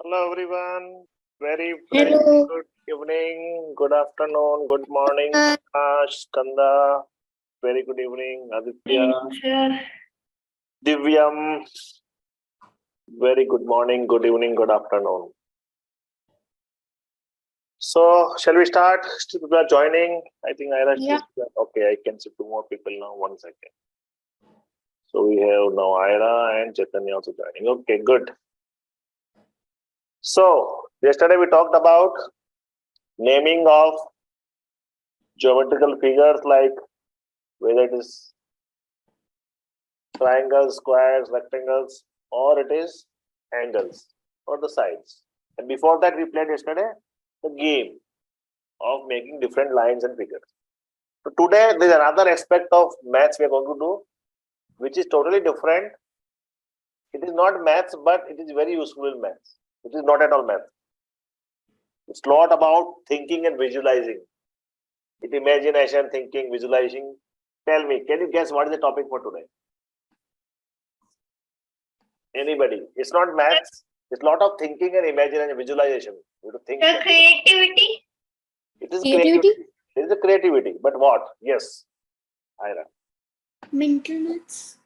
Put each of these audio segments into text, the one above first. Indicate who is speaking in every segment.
Speaker 1: Hello everyone. Very
Speaker 2: Hello.
Speaker 1: good evening, good afternoon, good morning, Skanda. Very good evening, Aditya, Divyam. Very good morning, good evening, good afternoon. So, shall we start? Still people are joining. I think Ira.
Speaker 2: Yeah.
Speaker 1: Okay, I can see two more people now. 1 second. So we have now Ira and Chaitanya also joining. Okay, good. So yesterday we talked about naming of geometrical figures, like whether it is triangles, squares, rectangles, or it is angles or the sides. And before that, we played yesterday the game of making different lines and figures. So today, there is another aspect of maths we are going to do, which is totally different. It is not maths, but it is very useful in maths. It is not at all maths. It's not about thinking and visualizing. It's imagination, thinking, visualizing. Tell me, can you guess what is the topic for today? Anybody? It's not maths. It's a lot of thinking and imagination and visualization. You have to think.
Speaker 2: The creativity.
Speaker 1: It is creativity. It is a creativity. But what? Yes. Ira.
Speaker 2: Mental maths.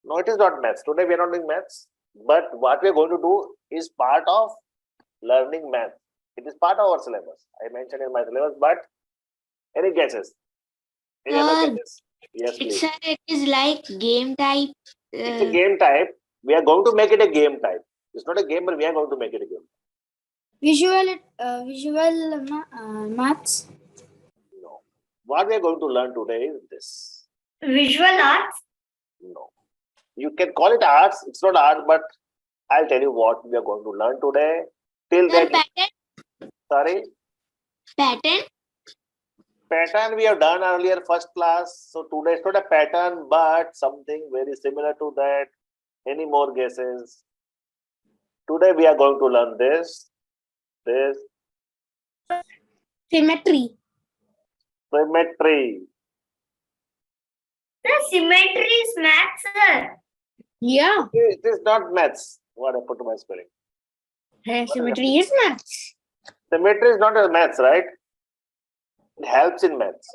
Speaker 1: No, it is not maths. Today we are not doing maths. But what we are going to do is part of learning math. It is part of our syllabus. I mentioned in my syllabus, but any guesses? Any other guesses? Yes, please.
Speaker 2: It is like game type.
Speaker 1: It's a game type. We are going to make it a game type. It's not a game, but we are going to make it a game.
Speaker 2: Visual maths.
Speaker 1: No. What we are going to learn today is this.
Speaker 2: Visual arts.
Speaker 1: No. You can call it arts. It's not art, but I'll tell you what we are going to learn today. Till then,
Speaker 2: Pattern.
Speaker 1: Sorry?
Speaker 2: Pattern.
Speaker 1: Pattern we have done earlier, first class. So today it's not a pattern, but something very similar to that. Any more guesses? Today we are going to learn this.
Speaker 2: Symmetry.
Speaker 1: Symmetry.
Speaker 2: The symmetry is maths, sir. Yeah.
Speaker 1: It is not maths. What I put to my spelling.
Speaker 2: Symmetry is maths.
Speaker 1: Symmetry is not a maths, right? It helps in maths.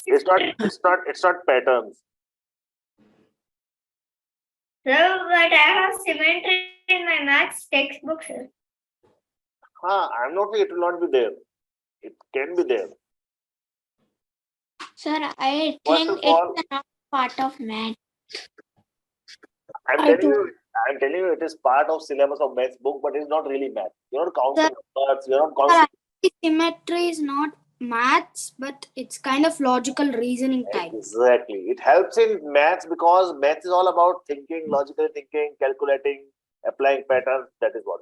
Speaker 1: It's not patterns.
Speaker 2: So, but I have symmetry in my maths textbook, sir.
Speaker 1: I'm not saying it will not be there. It can be there.
Speaker 2: Sir, I think it's not part of math.
Speaker 1: I'm telling you it is part of syllabus of maths book, but it's not really math. You're not counting numbers, you're not counting.
Speaker 2: Symmetry is not maths, but it's kind of logical reasoning type.
Speaker 1: Exactly. It helps in maths because maths is all about thinking, logical thinking, calculating, applying patterns. That is what.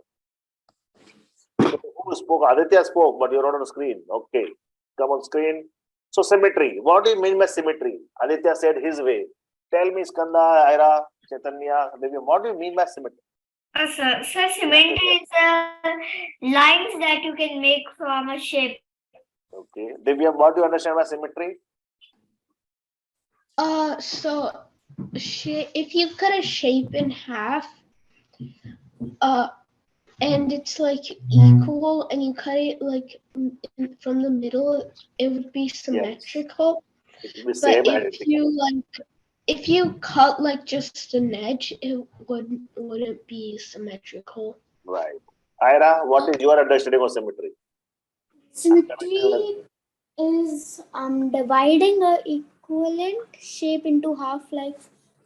Speaker 1: So who spoke? Aditya spoke, but you're not on the screen. Okay. Come on screen. So symmetry. What do you mean by symmetry? Aditya said his way. Tell me, Skanda, Ira, Chaitanya, Divyam, what do you mean by symmetry?
Speaker 2: Sir, symmetry is lines that you can make from a shape.
Speaker 1: Okay. Divyam, what do you understand by symmetry?
Speaker 3: So if you cut a shape in half, and it's like equal, and you cut it like from the middle, it would be symmetrical.
Speaker 1: Yes. It would be
Speaker 3: but
Speaker 1: same
Speaker 3: if you cut like just an edge, it wouldn't be symmetrical.
Speaker 1: Right. Ira, what is your understanding of symmetry?
Speaker 2: Symmetry is dividing a equivalent shape into half. Like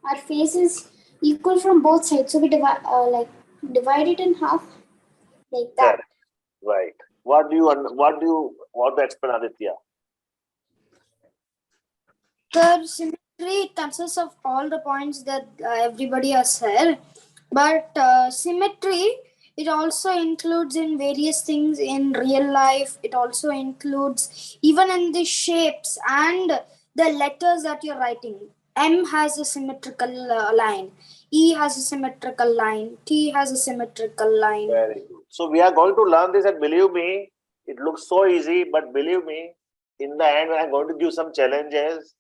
Speaker 2: our face is equal from both sides, so we divide it in half like that.
Speaker 1: Right. What do you want to explain, Aditya?
Speaker 2: The symmetry consists of all the points that everybody has said, but symmetry, it also includes in various things in real life. It also includes even in the shapes and the letters that you're writing. M has a symmetrical line. E has a symmetrical line. T has a symmetrical line.
Speaker 1: Very good. So we are going to learn this, and believe me, it looks so easy, but believe me, in the end, when I'm going to give some challenges,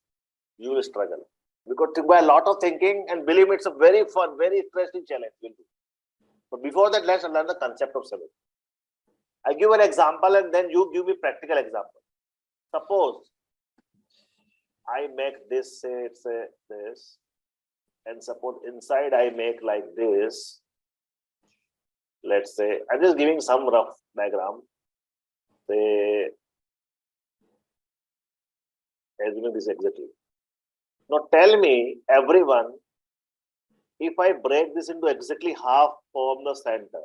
Speaker 1: you will struggle. Because it requires a lot of thinking, and believe me, it's a very fun, very interesting challenge. But before that, let's learn the concept of symmetry. I give an example and then you give me practical example. Suppose I make this, say this, and suppose inside I make like this. Let's say, I'm just giving some rough diagram. Say, assuming this exactly. Now tell me, everyone, if I break this into exactly half from the center,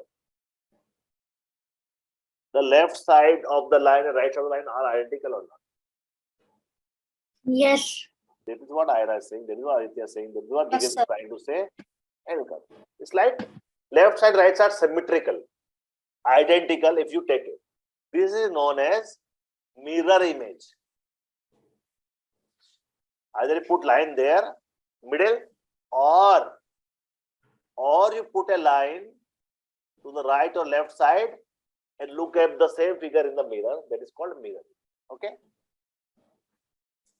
Speaker 1: the left side of the line and right side of the line are identical or not?
Speaker 3: Yes.
Speaker 1: This is what Ira is saying, this is what Aditya is saying, this is what Gideon
Speaker 2: Yes,
Speaker 1: is
Speaker 2: sir.
Speaker 1: trying to say. And it's like left side, right side are symmetrical, identical if you take it. This is known as mirror image. Either you put line there, middle, or you put a line to the right or left side and look at the same figure in the mirror. That is called mirror. Okay?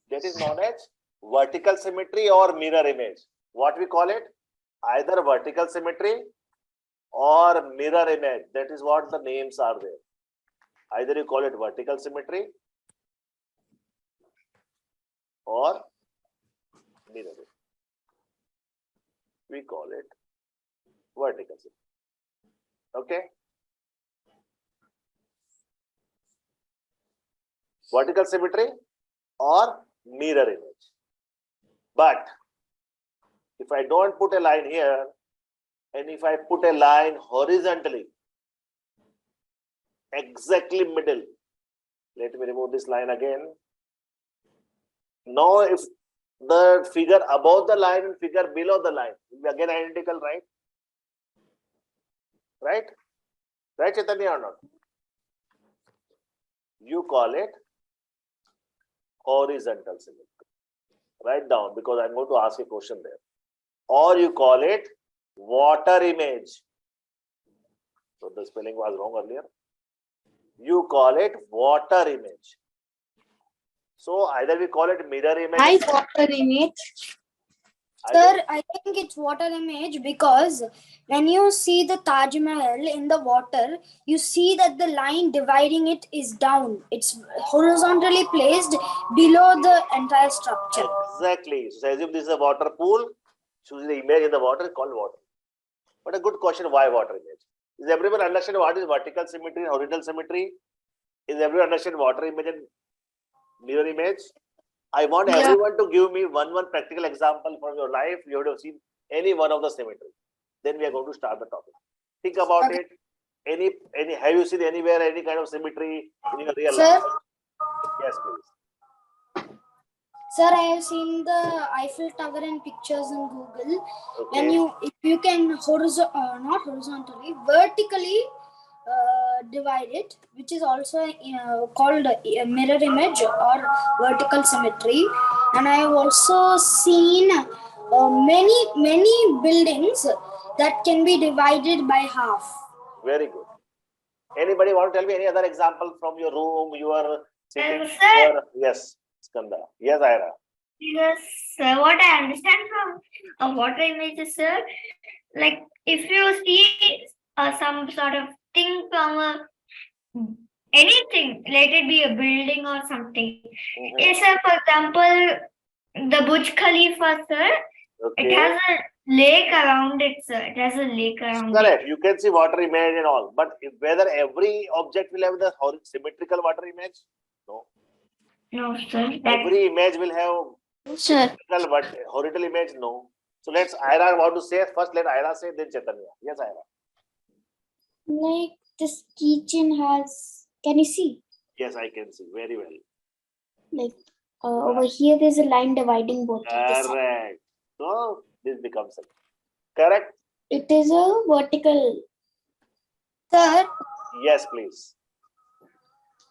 Speaker 1: That is known as vertical symmetry or mirror image. What we call it? Either vertical symmetry or mirror image. That is what the names are there. Either you call it vertical symmetry or mirror image. We call it vertical symmetry. Okay? Vertical symmetry or mirror image. But if I don't put a line here, and if I put a line horizontally, exactly middle, let me remove this line again. Now if the figure above the line and figure below the line will be again identical, right? Right? Right, Chaitanya, or not? You call it horizontal symmetry. Write down, because I'm going to ask a question there. Or you call it water image. So the spelling was wrong earlier. You call it water image. So either we call it mirror image.
Speaker 3: Hi, water image.
Speaker 2: Sir, I think it's water image because when you see the Taj Mahal in the water, you see that the line dividing it is down. It's horizontally placed below the entire structure.
Speaker 1: Exactly. So assume this is a water pool. Choose the image in the water called water. But a good question, why water image? Is everyone understand what is vertical symmetry and horizontal symmetry? Is everyone understand water image and mirror image? I want everyone to give me one practical example from your life. You would have seen any one of the symmetry. Then we are going to start the topic. Think about it. Any have you seen anywhere any kind of symmetry in your real life? Yes, please.
Speaker 2: Sir, I have seen the Eiffel Tower in pictures in Google.
Speaker 1: Okay.
Speaker 2: And if you can not horizontally, vertically divide it, which is also called a mirror image or vertical symmetry. And I have also seen many buildings that can be divided by half.
Speaker 1: Very good. Anybody want to tell me any other example from your room, your sitting? Yes, Skanda. Yes, Ira.
Speaker 4: Yes, sir. What I understand from a water image is, sir, like if you see some sort of thing from anything, let it be a building or something. Yes, sir. For example, the Burj Khalifa, sir, it has a lake around it, sir. It has a lake around
Speaker 1: Correct.
Speaker 4: it.
Speaker 1: You can see water image and all, but whether every object will have the symmetrical water image? No.
Speaker 4: No, sir.
Speaker 1: Every image will have symmetrical but horizontal image? No. So let's Ira want to say first. Let Ira say, then Chaitanya. Yes, Ira.
Speaker 3: Like this kitchen has, can you see?
Speaker 1: Yes, I can see very well.
Speaker 3: Like over here, there's a line dividing both of the sides.
Speaker 1: Correct. So this becomes a correct.
Speaker 3: It is a vertical.
Speaker 2: Sir,
Speaker 1: Yes, please.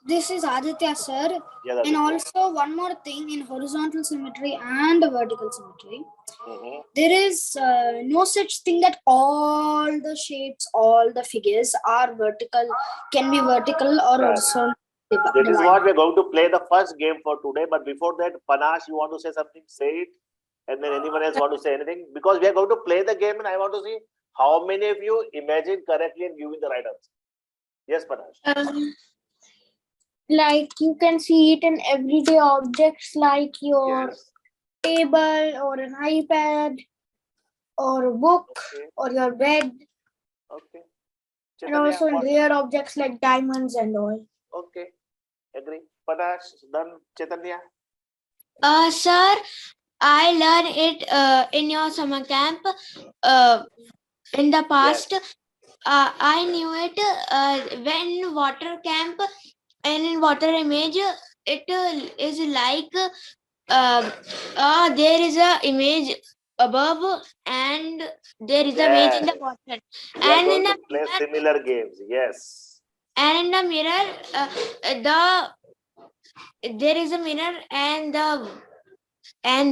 Speaker 2: this is Aditya, sir.
Speaker 1: Yes,
Speaker 2: And also one more thing in horizontal symmetry and vertical symmetry. There is no such thing that all the shapes, all the figures are vertical, can be vertical or horizontal.
Speaker 1: That is what we're going to play the first game for today. But before that, Panash, you want to say something? Say it. And then anyone else want to say anything? Because we are going to play the game and I want to see How many of you imagine correctly and giving the right answer? Yes, Panash.
Speaker 2: Like you can see it in everyday objects like your
Speaker 1: Yes.
Speaker 2: table or an iPad or a book
Speaker 1: Okay.
Speaker 2: or your bed,
Speaker 1: Okay.
Speaker 2: and
Speaker 1: Chaitanya,
Speaker 2: also in
Speaker 1: what?
Speaker 2: rare objects like diamonds and all.
Speaker 1: Okay. Agree. Panash, done. Chaitanya.
Speaker 5: Sir, I learned it in your summer camp. In the past,
Speaker 1: Yes.
Speaker 5: I knew it when water camp and in water image. It is like there is a image above and there is a image in the
Speaker 1: Yes.
Speaker 5: water,
Speaker 1: We are
Speaker 5: and in
Speaker 1: going to
Speaker 5: a
Speaker 1: play
Speaker 5: mirror,
Speaker 1: similar games. Yes.
Speaker 5: the there is a mirror and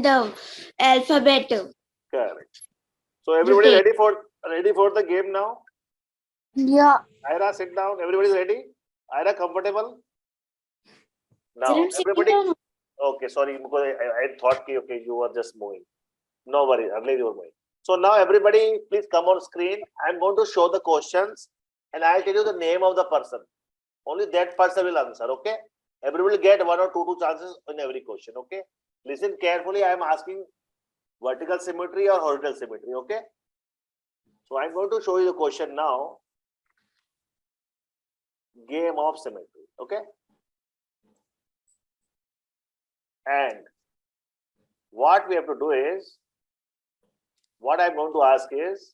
Speaker 5: the alphabet.
Speaker 1: Correct. So everybody
Speaker 5: Rotate.
Speaker 1: ready for the game now?
Speaker 2: Yeah.
Speaker 1: Ira, sit down. Everybody is ready? Ira, comfortable? Now,
Speaker 2: Didn't sit
Speaker 1: everybody.
Speaker 2: down.
Speaker 1: Okay, sorry, because I thought okay, you were just moving. No worries, earlier you were moving. So now everybody, please come on screen. I'm going to show the questions and I'll tell you the name of the person. Only that person will answer, okay? Everybody will get one or two chances in every question, okay? Listen carefully. I am asking vertical symmetry or horizontal symmetry, okay? So I'm going to show you the question now. Game of symmetry, okay? And what we have to do is, what I'm going to ask is,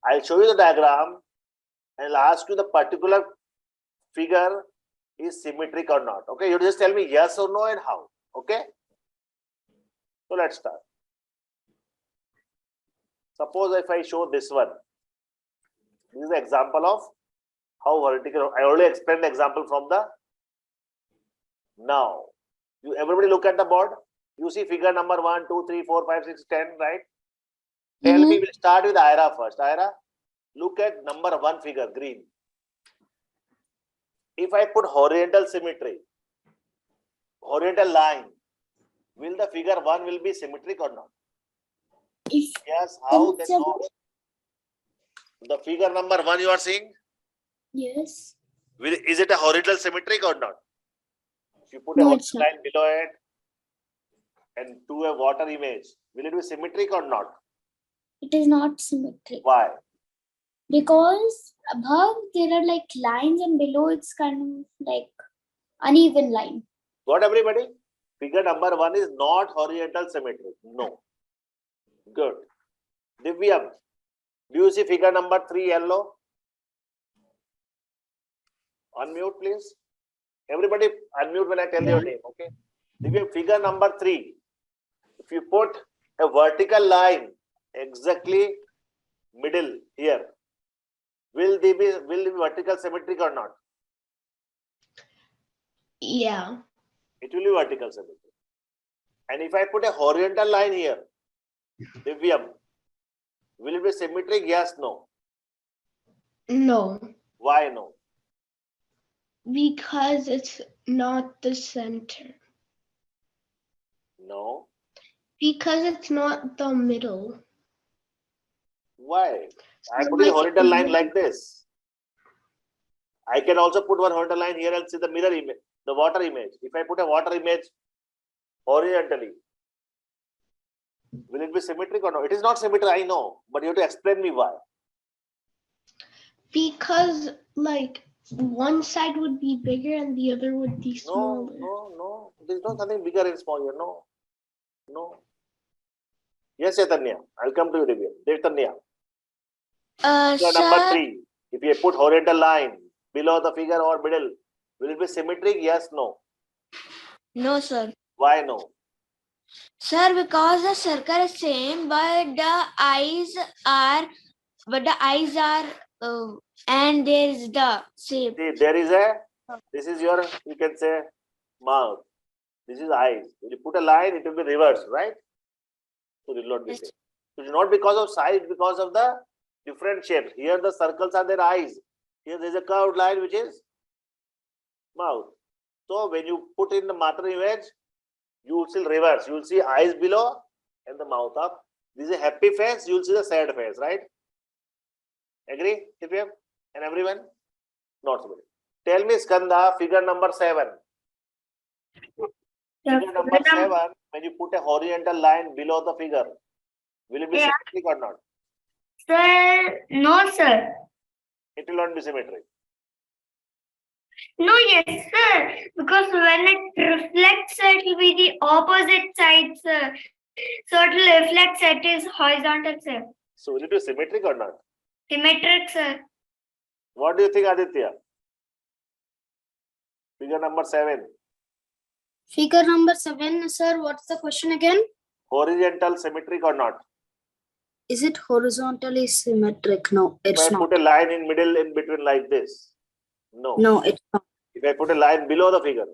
Speaker 1: I'll show you the diagram and I'll ask you the particular figure is symmetric or not. Okay, you just tell me yes or no and how. Okay, so let's start. Suppose if I show this one, this is the example of how vertical. I already explained the example from the. Now, you everybody look at the board. You see figure number 1, 2, 3, 4, 5, 6, 10, right? Tell me, we'll start with Ira first. Ira, look at number 1 figure, green. If I put horizontal symmetry, horizontal line, will the figure 1 will be symmetric or not?
Speaker 2: If
Speaker 1: Yes, how? Then
Speaker 2: it's a-
Speaker 1: no. The figure number 1 you are seeing,
Speaker 2: Yes.
Speaker 1: is it a horizontal symmetric or not? If you put a
Speaker 2: No, it's
Speaker 1: horizontal line below it and do a water image, will it be symmetric or not?
Speaker 2: It is not symmetric
Speaker 1: Why?
Speaker 2: because above there are like lines and below it's kind of like uneven line.
Speaker 1: Got everybody? Figure number 1 is not horizontal symmetry. No. Good. Divyam, do you see figure number 3 yellow? Unmute, please. Everybody unmute when I tell your name, okay? Divyam, figure number 3. If you put a vertical line exactly middle here, will they be vertical symmetric or not?
Speaker 3: Yeah.
Speaker 1: It will be vertical symmetric. And if I put a horizontal line here, Divyam, will it be symmetric? Yes, no.
Speaker 3: No.
Speaker 1: Why no?
Speaker 3: Because it's not the center.
Speaker 1: No.
Speaker 3: Because it's not the middle.
Speaker 1: Why? I
Speaker 3: So
Speaker 1: put a horizontal line
Speaker 3: when-
Speaker 1: like this. I can also put one horizontal line here and see the mirror image, the water image. If I put a water image horizontally, will it be symmetric or no? It is not symmetric, I know, but you have to explain me why.
Speaker 3: Because like one side would be bigger and the other would be smaller.
Speaker 1: No. There's no something bigger and small here. No. Yes, Chaitanya. I'll come to you, Divya. Chaitanya. Figure number
Speaker 5: Sir,
Speaker 1: 3. If you put horizontal line below the figure or middle, will it be symmetric? Yes, no.
Speaker 5: no, sir.
Speaker 1: Why no?
Speaker 5: Sir, because the circle is same, but the eyes are, and there is the shape.
Speaker 1: See, this is your, you can say, mouth. This is eyes. When you put a line, it will be reversed, right? So it will not be
Speaker 5: Yes.
Speaker 1: same. So it's not because of size, because of the different shapes. Here the circles are their eyes. Here there is a curved line which is mouth. So when you put in the matter image, you will see reverse. You will see eyes below and the mouth up. This is a happy face, you will see the sad face, right? Agree, Divyam? And everyone? Not so. Tell me, Skanda, figure number 7. Figure number 7, when you put a horizontal line below the figure, will it be
Speaker 4: Yeah.
Speaker 1: symmetric or not?
Speaker 4: Sir, no, sir.
Speaker 1: It will not be symmetric.
Speaker 4: No, yes, sir. Because when it reflects, it will be the opposite side, sir. So it will reflect it is horizontal, sir.
Speaker 1: So will it be symmetric or not?
Speaker 4: Symmetric, sir.
Speaker 1: What do you think, Aditya? Figure number 7.
Speaker 2: Figure number 7, sir. What's the question again?
Speaker 1: Horizontal symmetric or not?
Speaker 2: Is it horizontally symmetric? No,
Speaker 1: If
Speaker 2: it's
Speaker 1: I
Speaker 2: not.
Speaker 1: put a line in middle in between like this? No.
Speaker 2: No, it's not.
Speaker 1: If I put a line below the figure?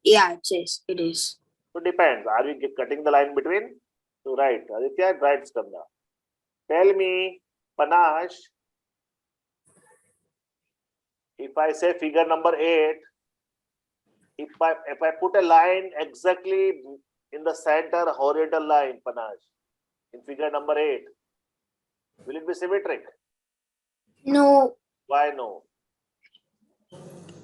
Speaker 2: Yeah, it is. It is.
Speaker 1: So depends. Are we cutting the line between? So right. Aditya, right, Skanda. Tell me, Panash, if I say figure number 8, if I put a line exactly in the center horizontal line, Panash, in figure number 8, will it be symmetric?
Speaker 5: No,
Speaker 1: Why no?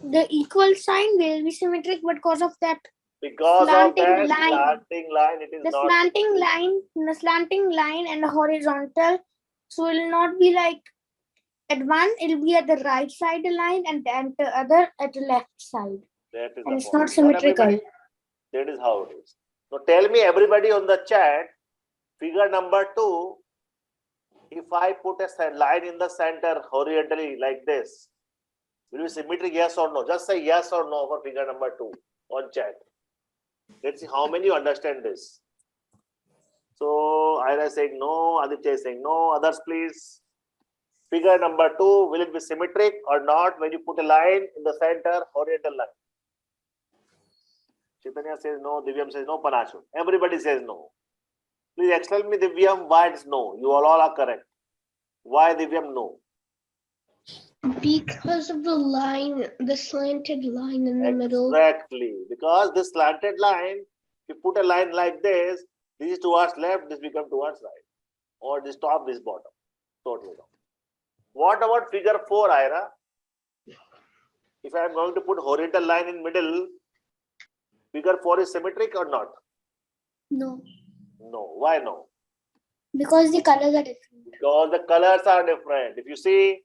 Speaker 5: the equal sign will be symmetric, but because of that,
Speaker 1: Because
Speaker 5: Slanting
Speaker 1: of that
Speaker 5: line.
Speaker 1: slanting line, it is
Speaker 5: the
Speaker 1: not.
Speaker 5: slanting line and the horizontal, so it will not be like at one, it'll be at the right side line, and then the other at the left side.
Speaker 1: That is
Speaker 5: And
Speaker 1: the
Speaker 5: it's
Speaker 1: point.
Speaker 5: not symmetrical.
Speaker 1: everybody- That is how it is. So tell me, everybody on the chat, figure number 2, if I put a line in the center horizontally like this, will it be symmetric, yes or no? Just say yes or no for figure number 2 on chat. Let's see how many you understand this. So Ira is saying no, Aditya is saying no. Others, please. Figure number 2, will it be symmetric or not when you put a line in the center horizontal line? Chaitanya says no, Divyam says no, Panashu. Everybody says no. Please explain me, Divyam, why it's no. You all are correct. Why Divyam no?
Speaker 3: Because of the line, the slanted line in the middle.
Speaker 1: Exactly. Because this slanted line, if you put a line like this is towards left, this becomes towards right. Or this top, this bottom. Totally wrong. What about figure 4, Ira? If I am going to put horizontal line in middle, figure 4 is symmetric or not?
Speaker 5: No,
Speaker 1: No. Why no?
Speaker 5: because the colors are different.
Speaker 1: Because the colors are different. If you see,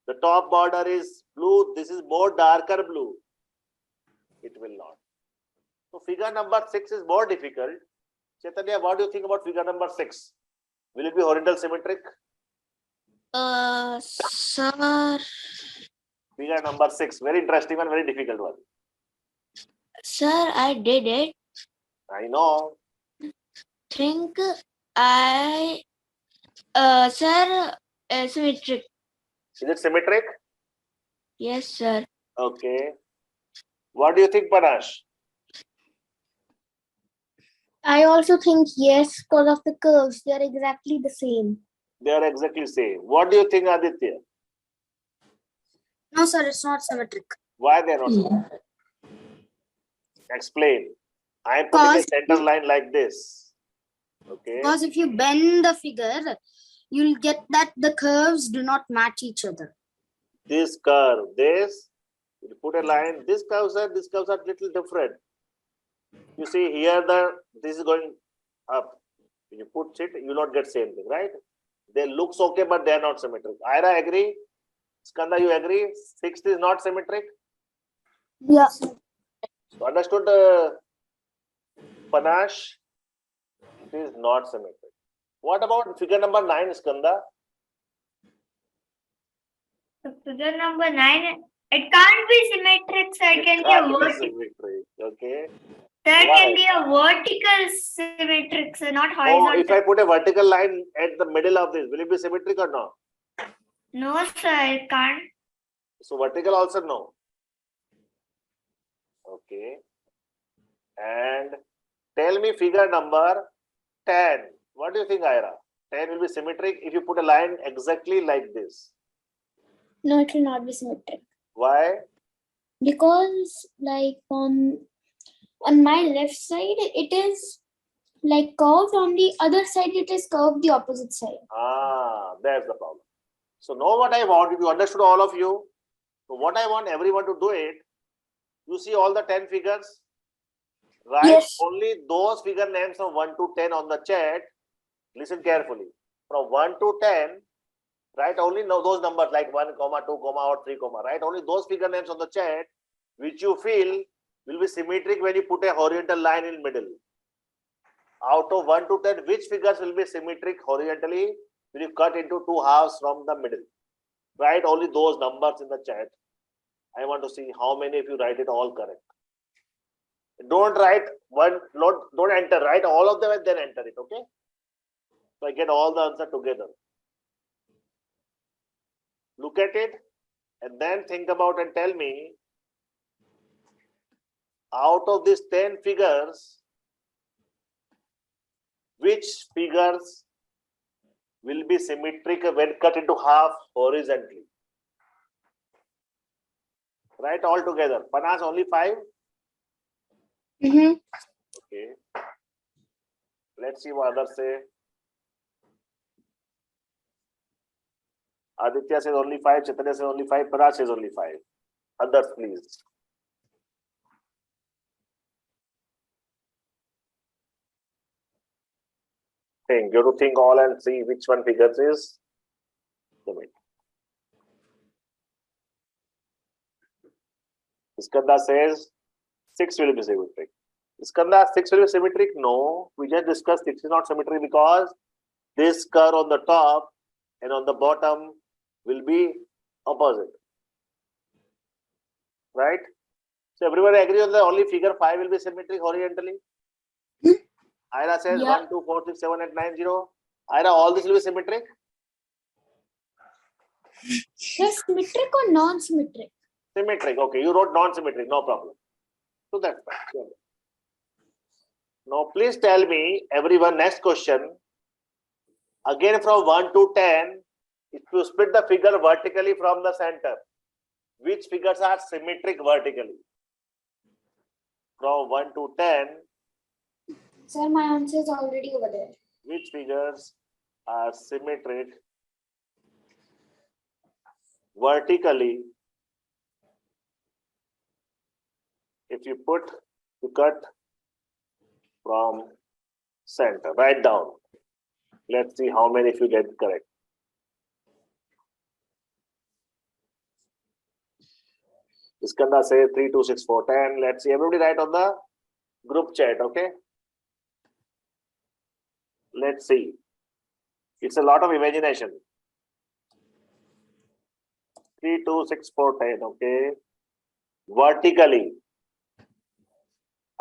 Speaker 1: the top border is blue, this is more darker blue. It will not. So figure number 6 is more difficult. Chaitanya, what do you think about figure number 6? Will it be horizontal symmetric?
Speaker 5: Sir,
Speaker 1: Figure number 6, very interesting one, very difficult one.
Speaker 5: sir, I did it.
Speaker 1: I know.
Speaker 5: Think sir, symmetric.
Speaker 1: Is it symmetric?
Speaker 5: Yes, sir.
Speaker 1: Okay. What do you think, Panash?
Speaker 5: I also think yes, because of the curves, they are exactly the same.
Speaker 1: They are exactly same. What do you think, Aditya?
Speaker 2: No, sir, it's not symmetric.
Speaker 1: Why they are not symmetric? Explain. I am putting a
Speaker 2: Because-
Speaker 1: center line like this. Okay.
Speaker 2: Because if you bend the figure, you'll get that the curves do not match each other.
Speaker 1: This curve, this, you put a line, these curves are little different. You see here, this is going up. When you put it, you will not get same thing, right? They looks okay, but they are not symmetric. Ira, agree? Skanda, you agree? 6th is not symmetric?
Speaker 5: Yeah.
Speaker 1: So understood, Panash? It is not symmetric. What about figure number 9, Skanda?
Speaker 4: So figure number 9, it can't be symmetric, so it can be a
Speaker 1: Can't be
Speaker 4: vertical.
Speaker 1: symmetric, okay?
Speaker 4: There
Speaker 1: Why?
Speaker 4: can be a vertical symmetric, so not
Speaker 1: Oh, if
Speaker 4: horizontal.
Speaker 1: I put a vertical line at the middle of this, will it be symmetric or not?
Speaker 4: No, sir, it can't.
Speaker 1: So vertical also no. Okay. And tell me figure number 10. What do you think, Ira? 10 will be symmetric if you put a line exactly like this.
Speaker 5: No, it will not be symmetric.
Speaker 1: Why?
Speaker 5: Because like on my left side, it is like curved. On the other side, it is curved the opposite side.
Speaker 1: Ah, that's the problem. So know what I want. If you understood all of you, so what I want everyone to do it. You see all the 10 figures? Write
Speaker 5: Yes.
Speaker 1: only those figure names from 1 to 10 on the chat. Listen carefully. From 1 to 10, write only those numbers like 1, 2, or 3, write only those figure names on the chat which you feel will be symmetric when you put a horizontal line in middle. Out of 1 to 10, which figures will be symmetric horizontally when you cut into two halves from the middle? Write only those numbers in the chat. I want to see how many of you write it all correct. Don't write one, don't enter, write all of them and then enter it, okay? So I get all the answer together. Look at it and then think about and tell me, out of these 10 figures, which figures will be symmetric when cut into half horizontally? Write all together. Panas, only 5?
Speaker 5: Mm-hmm.
Speaker 1: Okay. Let's see what others say. Aditya says only 5, Chaitanya says only 5, Paras says only 5. Others, please. Think. You have to think all and see which one figures is the mate. Iskanda says 6 will be symmetric. Iskanda, 6 will be symmetric? No. We just discussed 6 is not symmetric because this curve on the top and on the bottom will be opposite. Right? So everybody agree on the only figure 5 will be symmetric horizontally? Ira says
Speaker 5: Yeah.
Speaker 1: 1, 2, 4, 6, 7, 8, 9, 0. Ira, all this will be symmetric?
Speaker 5: They're symmetric or non-symmetric?
Speaker 1: Symmetric. Okay, you wrote non-symmetric, no problem. So that's fine. Now please tell me, everyone, next question. Again from 1 to 10, if you split the figure vertically from the center, which figures are symmetric vertically? From 1 to 10,
Speaker 2: Sir, my answer is already over there.
Speaker 1: which figures are symmetric vertically if you cut from center? Write down. Let's see how many if you get correct. Iskanda says 3, 2, 6, 4, 10. Let's see. Everybody write on the group chat, okay? Let's see. It's a lot of imagination. 3, 2, 6, 4, 10, okay? Vertically.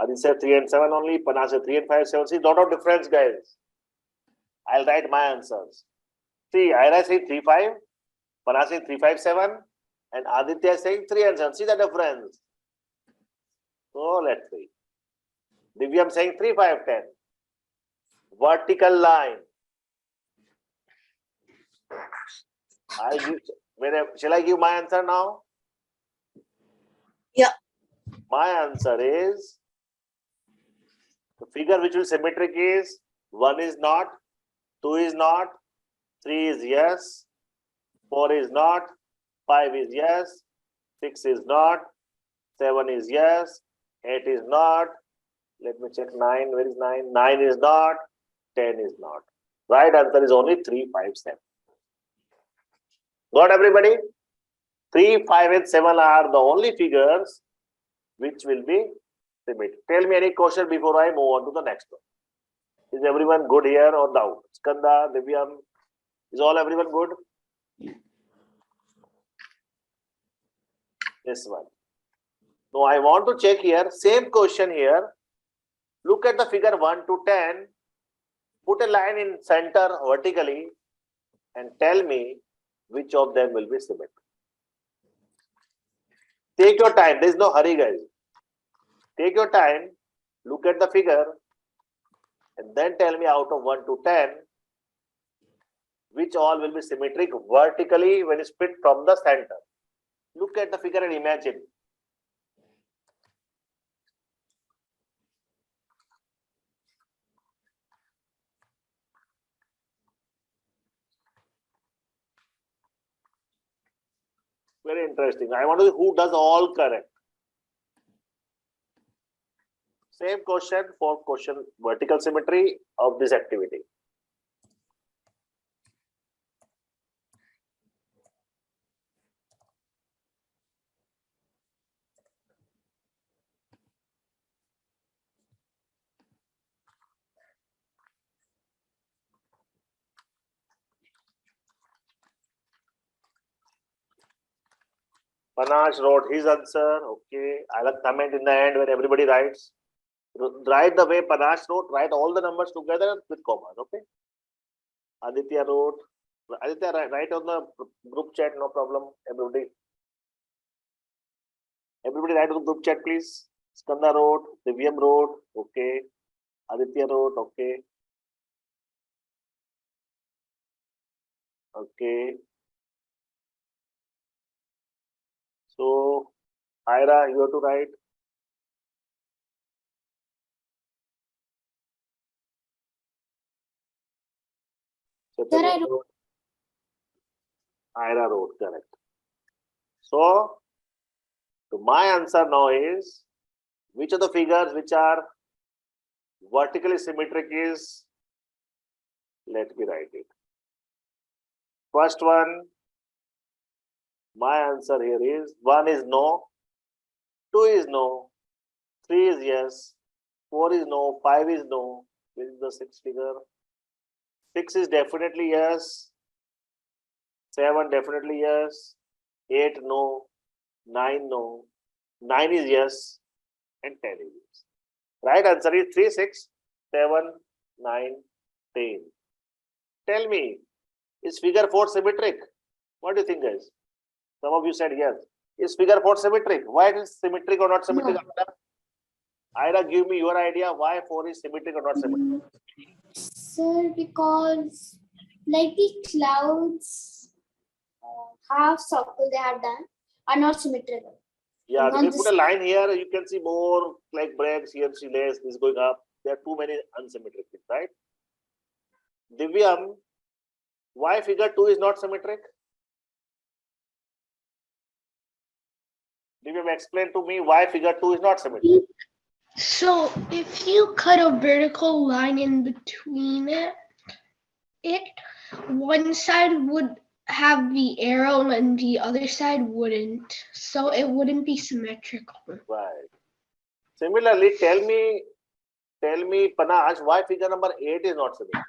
Speaker 1: Adi said 3 and 7 only. Pana said 3 and 5, 7. See, lot of difference, guys. I'll write my answers. See, Ira saying 3, 5. Pana saying 3, 5, 7. And Aditya is saying 3 and 7. See the difference. So let's see. Divyam saying 3, 5, 10. Vertical line. Shall I give my answer now?
Speaker 5: Yeah.
Speaker 1: My answer is the figure which will symmetric is 1 is not, 2 is not, 3 is yes, 4 is not, 5 is yes, 6 is not, 7 is yes, 8 is not. Let me check 9. Where is 9? 9 is not, 10 is not. Right answer is only 3, 5, 7. Got everybody? 3, 5 and 7 are the only figures which will be symmetric. Tell me any question before I move on to the next one. Is everyone good here or down? Skanda, Divyam, is everyone good? This one. Now I want to check here, same question here. Look at the figure 1 to 10. Put a line in center vertically and tell me which of them will be symmetric. Take your time. There is no hurry, guys. Take your time. Look at the figure and then tell me out of 1 to 10 which all will be symmetric vertically when split from the center. Look at the figure and imagine. Very interesting. I want to see who does all correct. Same question for question vertical symmetry of this activity. Panash wrote his answer. Okay, I'll comment in the end when everybody writes. Write the way Panash wrote. Write all the numbers together with commas. Okay. Aditya wrote. Aditya, write on the group chat. No problem. Everybody write on the group chat, please. Skanda wrote. Divyam wrote. Okay. Aditya wrote. Okay. Okay. So, Ira, you have to write.
Speaker 5: Chaitanya wrote.
Speaker 1: Ira wrote, correct. So, my answer now is, which of the figures which are vertically symmetric is, let me write it. First one, my answer here is, 1 is no, 2 is no, 3 is yes, 4 is no, 5 is no. This is the 6th figure. 6 is definitely yes, 7 definitely yes, 8 no, 9 no, 9 is yes, and 10 is yes. Right answer is 3, 6, 7, 9, 10. Tell me, is figure 4 symmetric? What do you think, guys? Some of you said yes. Is figure 4 symmetric? Why it is symmetric or not symmetric?
Speaker 5: No.
Speaker 1: Ira, give me your idea why 4 is symmetric or not symmetric.
Speaker 5: Sir, because like the clouds, half circle they have done are not symmetrical.
Speaker 1: Yeah,
Speaker 5: Not
Speaker 1: if you put a line here, you can see more like breaks, here she lays, this is going up. There are too many unsymmetric things, right? Divyam, why figure 2 is not symmetric? Divyam, explain to me why figure 2 is not symmetric.
Speaker 3: So if you cut a vertical line in between it, one side would have the arrow and the other side wouldn't. So it wouldn't be symmetrical.
Speaker 1: Right. Similarly, tell me, Panash, why figure number 8 is not symmetric?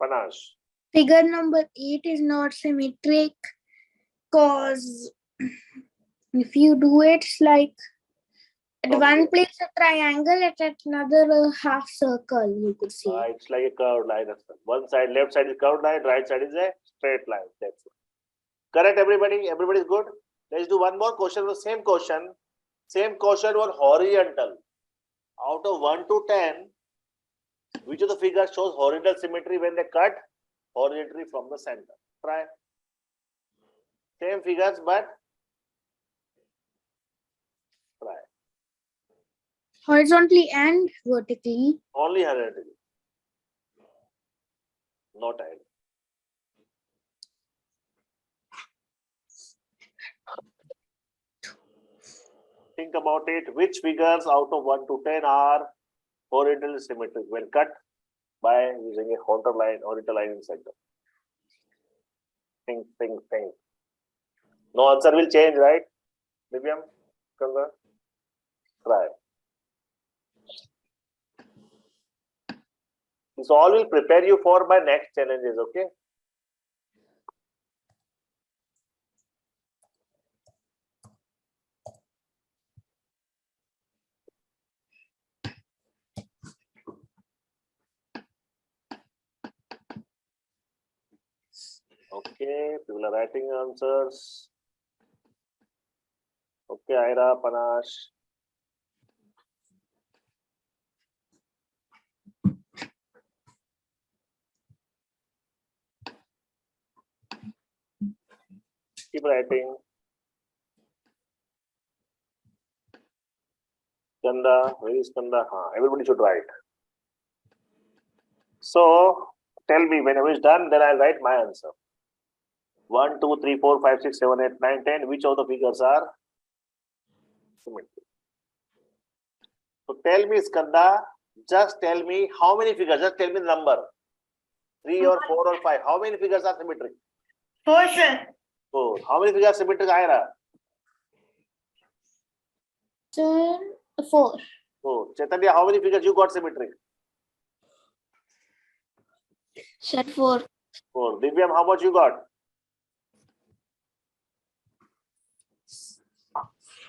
Speaker 1: Panash.
Speaker 5: figure number 8 is not symmetric because if you do it, it's like at
Speaker 1: Okay.
Speaker 5: one place a triangle, at another a half circle, you could say.
Speaker 1: It's like a curved line. One side, left side is curved line, right side is a straight line. That's it. Correct, everybody? Everybody is good? Let's do one more question. The same question. Same question was horizontal. Out of 1 to 10, which of the figures shows horizontal symmetry when they cut horizontally from the center? Try. Same figures, but try.
Speaker 5: Horizontally and vertically.
Speaker 1: Only horizontally. Not diagonal. Think about it. Which figures out of 1 to 10 are horizontally symmetric when cut by using a horizontal line in center? Think. No answer will change, right? Divyam, Kanga, try. This all will prepare you for my next challenges, okay? Okay, people are writing answers. Okay, Ira, Panash. Keep writing. Skanda, where is Skanda? Everybody should write. So, tell me whenever it's done, then I'll write my answer. 1, 2, 3, 4, 5, 6, 7, 8, 9, 10. Which of the figures are symmetric? So tell me, Skanda, just tell me how many figures. Just tell me the number. 3 or 4 or 5. How many figures are symmetric?
Speaker 4: 4, sir.
Speaker 1: 4. How many figures are symmetric, Ira?
Speaker 5: Sir, 4.
Speaker 1: 4. Chaitanya, how many figures you got symmetric?
Speaker 5: Sir, 4.
Speaker 1: 4. Divyam, how much you got?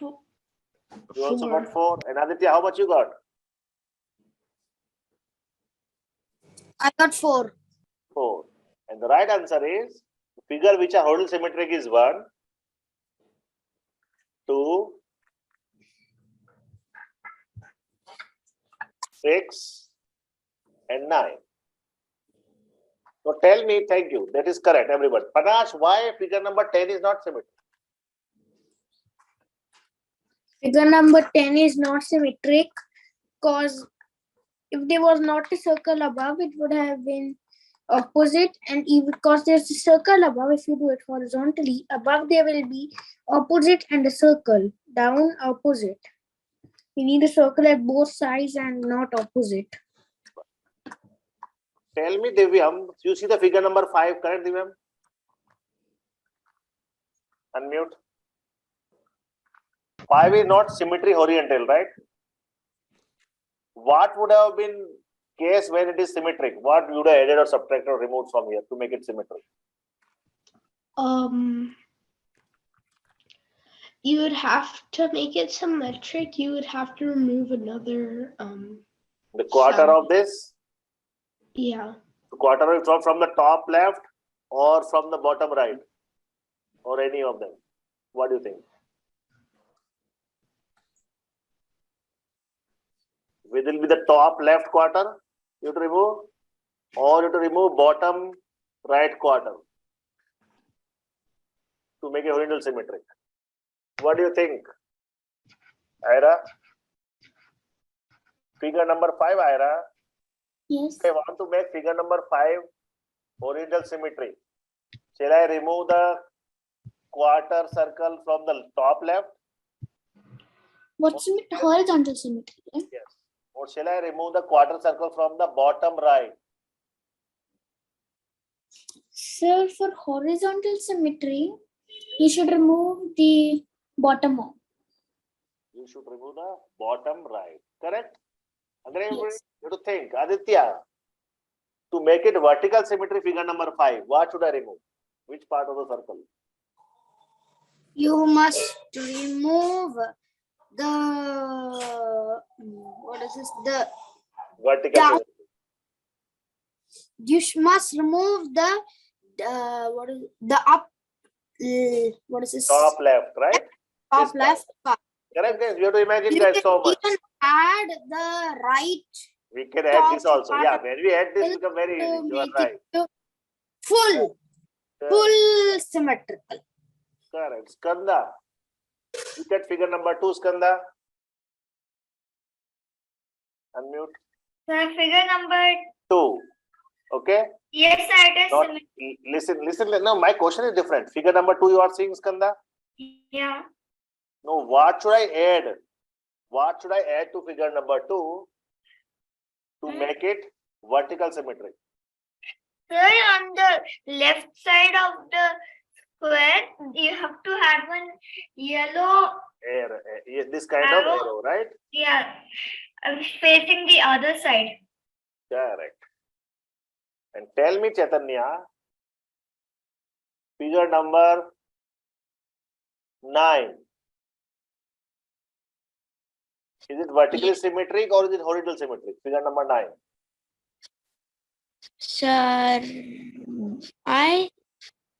Speaker 1: You also got 4. And Aditya, how much you got?
Speaker 2: I got 4.
Speaker 1: 4. And the right answer is figure which are horizontal symmetric is 1, 2, 6, and 9. So tell me, thank you. That is correct, everybody. Panash, why figure number 10 is not symmetric?
Speaker 5: Figure number 10 is not symmetric because if there was not a circle above, it would have been opposite. And even because there's a circle above, if you do it horizontally, above there will be opposite and a circle. Down, opposite. You need a circle at both sides and not opposite.
Speaker 1: Tell me, Divyam, you see the figure number 5, correct, Divyam? Unmute. 5 is not symmetry horizontal, right? What would have been case when it is symmetric? What would have added or subtracted or removed from here to make it symmetric?
Speaker 3: You would have to make it symmetric. You would have to remove another.
Speaker 1: The quarter
Speaker 3: side.
Speaker 1: of this?
Speaker 3: Yeah.
Speaker 1: The quarter is from the top left or from the bottom right? Or any of them? What do you think? Will it be the top left quarter you have to remove? Or you have to remove bottom right quarter to make a horizontal symmetric? What do you think, Ira? Figure number 5, Ira.
Speaker 5: Yes.
Speaker 1: If I want to make figure number 5 horizontal symmetry, shall I remove the quarter circle from the top left?
Speaker 5: What's horizontal symmetry? Right?
Speaker 1: Yes. Or shall I remove the quarter circle from the bottom right?
Speaker 5: Sir, for horizontal symmetry, you should remove the bottom one.
Speaker 1: You should remove the bottom right. Correct? And then you
Speaker 5: Yes.
Speaker 1: have to think, Aditya, to make it vertical symmetry figure number 5, what should I remove? Which part of the circle?
Speaker 2: You must remove the what is this? The
Speaker 1: Vertical
Speaker 2: Down.
Speaker 1: symmetry.
Speaker 2: you must remove the what is the up? What is this?
Speaker 1: Top left, right?
Speaker 2: Top
Speaker 1: this
Speaker 2: left part.
Speaker 1: Correct, guys? You have to imagine,
Speaker 2: You
Speaker 1: guys,
Speaker 2: can
Speaker 1: so much.
Speaker 2: even add the right
Speaker 1: We can add this
Speaker 2: top
Speaker 1: also.
Speaker 2: part
Speaker 1: Yeah,
Speaker 2: of
Speaker 1: when we add this,
Speaker 2: it
Speaker 1: become very easy.
Speaker 2: to
Speaker 1: You are
Speaker 2: make
Speaker 1: right.
Speaker 2: it full symmetrical.
Speaker 1: Correct. Skanda. Look at figure number 2, Skanda. Unmute.
Speaker 4: So figure number
Speaker 1: 2. Okay?
Speaker 4: yes, sir, it is
Speaker 1: Not,
Speaker 4: symmetric.
Speaker 1: listen. No, my question is different. Figure number 2 you are seeing, Skanda?
Speaker 4: Yeah.
Speaker 1: No, what should I add? What should I add to figure number 2 to make it vertical symmetry?
Speaker 4: Sir, on the left side of the square, you have to have one yellow,
Speaker 1: Yes, this kind of
Speaker 4: Arrow.
Speaker 1: arrow, right?
Speaker 4: yeah, facing the other side.
Speaker 1: Correct. And tell me, Chaitanya, figure number 9. Is it vertically symmetric or is it horizontal symmetric? Figure number 9.
Speaker 5: Sir, I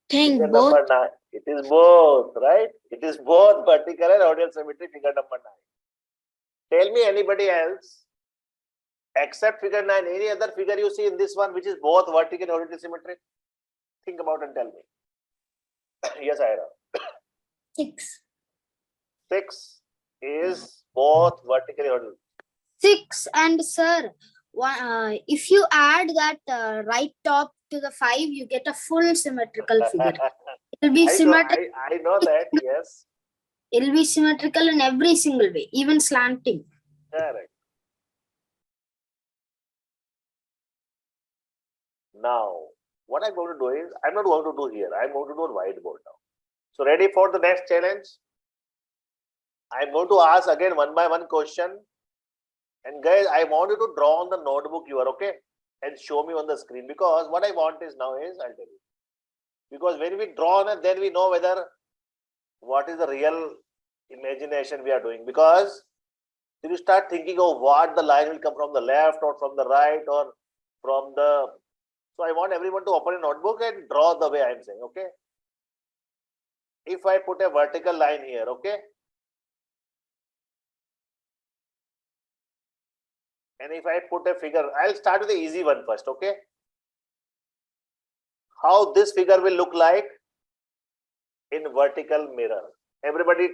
Speaker 5: think
Speaker 1: Figure
Speaker 5: both.
Speaker 1: number 9. It is both, right? It is both vertical and horizontal symmetry. Figure number 9. Tell me anybody else except figure 9, any other figure you see in this one which is both vertical and horizontal symmetry? Think about and tell me. Yes, Ira.
Speaker 5: 6.
Speaker 1: 6 is both vertical and horizontal.
Speaker 2: 6 and sir, if you add that right top to the 5, you get a full symmetrical figure. It will be symmetrical.
Speaker 1: I know that, yes.
Speaker 2: It will be symmetrical in every single way, even slanting.
Speaker 1: Correct. Now, what I'm going to do is, I'm not going to do here. I'm going to do on whiteboard now. So ready for the next challenge? I'm going to ask again one by one question. And guys, I want you to draw on the notebook you are, okay? And show me on the screen, because what I want is now is, I'll tell you. Because when we draw on it, then we know whether what is the real imagination we are doing. Because if you start thinking of what the line will come from the left or from the right or from the... So I want everyone to open a notebook and draw the way I'm saying, okay? If I put a vertical line here, okay? And if I put a figure, I'll start with the easy one first, okay? How this figure will look like in vertical mirror. Everybody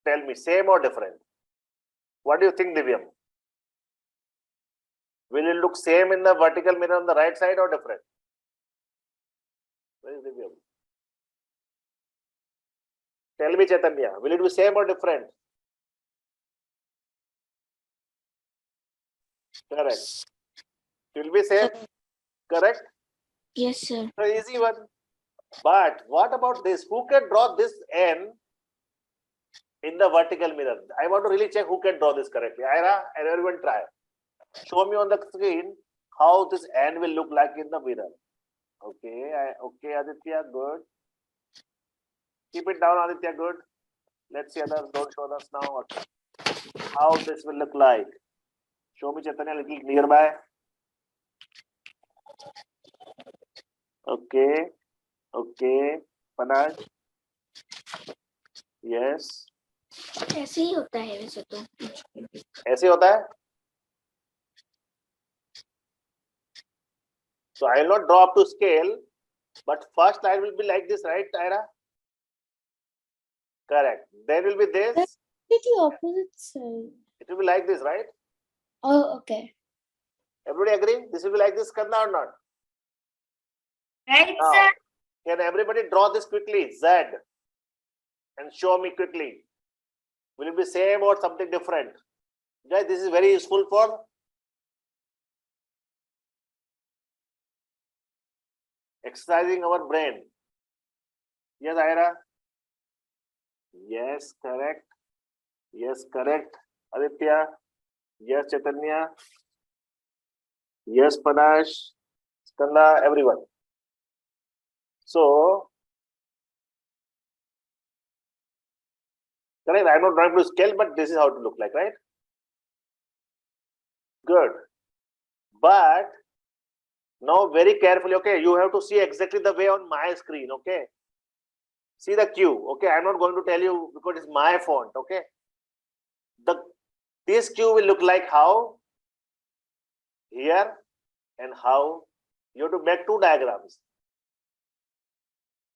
Speaker 1: tell me, same or different? What do you think, Divyam? Will it look same in the vertical mirror on the right side or different? Where is Divyam? Tell me, Chaitanya, will it be same or different? Correct. It will be same. Correct?
Speaker 5: Yes, sir.
Speaker 1: So easy one. But what about this? Who can draw this N in the vertical mirror? I want to really check who can draw this correctly. Ira, and everyone try. Show me on the screen how this N will look like in the mirror. Okay, okay, Aditya, good. Keep it down, Aditya, good. Let's see others, don't show us now. Okay. How this will look like. Show me Chaitanya a little nearby. Okay, okay, Panaj. Yes.
Speaker 5: ऐसे ही होता है वैसे तो.
Speaker 1: ऐसे होता है? So I will not draw up to scale, but first line will be like this, right, Tyra? Correct. Then will be this.
Speaker 5: The opposite side.
Speaker 1: It will be like this, right?
Speaker 5: Oh, okay.
Speaker 1: Everybody agree? This will be like this, Skanda, or not?
Speaker 4: Right,
Speaker 1: Now,
Speaker 4: sir?
Speaker 1: can everybody draw this quickly? Z. And show me quickly. Will it be same or something different? Guys, this is very useful for exercising our brain. Yes, Ira? Yes, correct. Yes, correct. Aditya? Yes, Chaitanya? Yes, Panash? Skanda, everyone. So, correct, I'm not trying to scale, but this is how to look like, right? Good. But now very carefully, okay, you have to see exactly the way on my screen, okay? See the Q, okay? I'm not going to tell you because it's my font, okay? This Q will look like how? Here and how? You have to make two diagrams.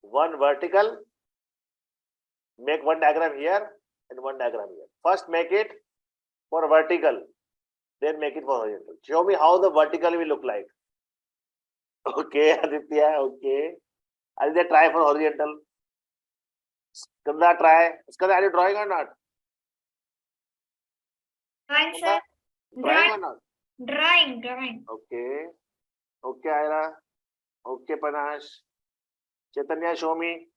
Speaker 1: One vertical, make one diagram here and one diagram here. First make it for vertical, then make it for horizontal. Show me how the vertical will look like. Okay, Aditya, okay. Aditya, try for horizontal. Skanda, try. Skanda, are you drawing or not?
Speaker 4: Drawing, sir.
Speaker 1: Drawing or not?
Speaker 4: Drawing.
Speaker 1: Okay. Okay, Ira. Okay, Panash. Chaitanya, show me.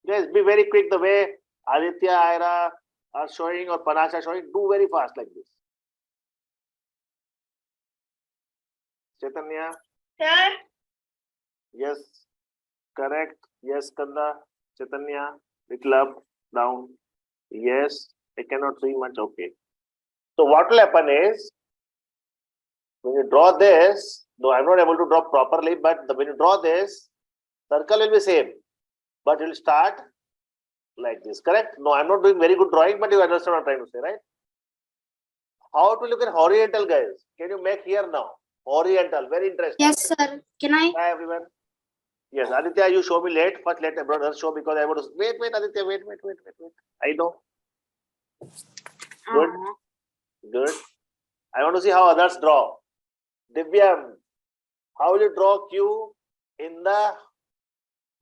Speaker 1: Just be very quick the way Aditya, Ira are showing or Panash are showing. Do very fast like this. Chaitanya.
Speaker 4: Sir,
Speaker 1: Yes. Correct. Yes, Kanda. Chaitanya. Little up, down. Yes. I cannot see much. Okay. So what will happen is, when you draw this, though I'm not able to draw properly, but when you draw this, circle will be same, but it will start like this, correct? No, I'm not doing very good drawing, but you understand what I'm trying to say, right? How to look at horizontal, guys? Can you make here now? Horizontal, very interesting.
Speaker 2: Yes, sir. Can I?
Speaker 1: Hi, everyone. Yes, Aditya, you show me late. First, let the brother show because I want to. Wait, Aditya, wait. I know. Good. Good. I want to see how others draw. Divyam, how will you draw Q in the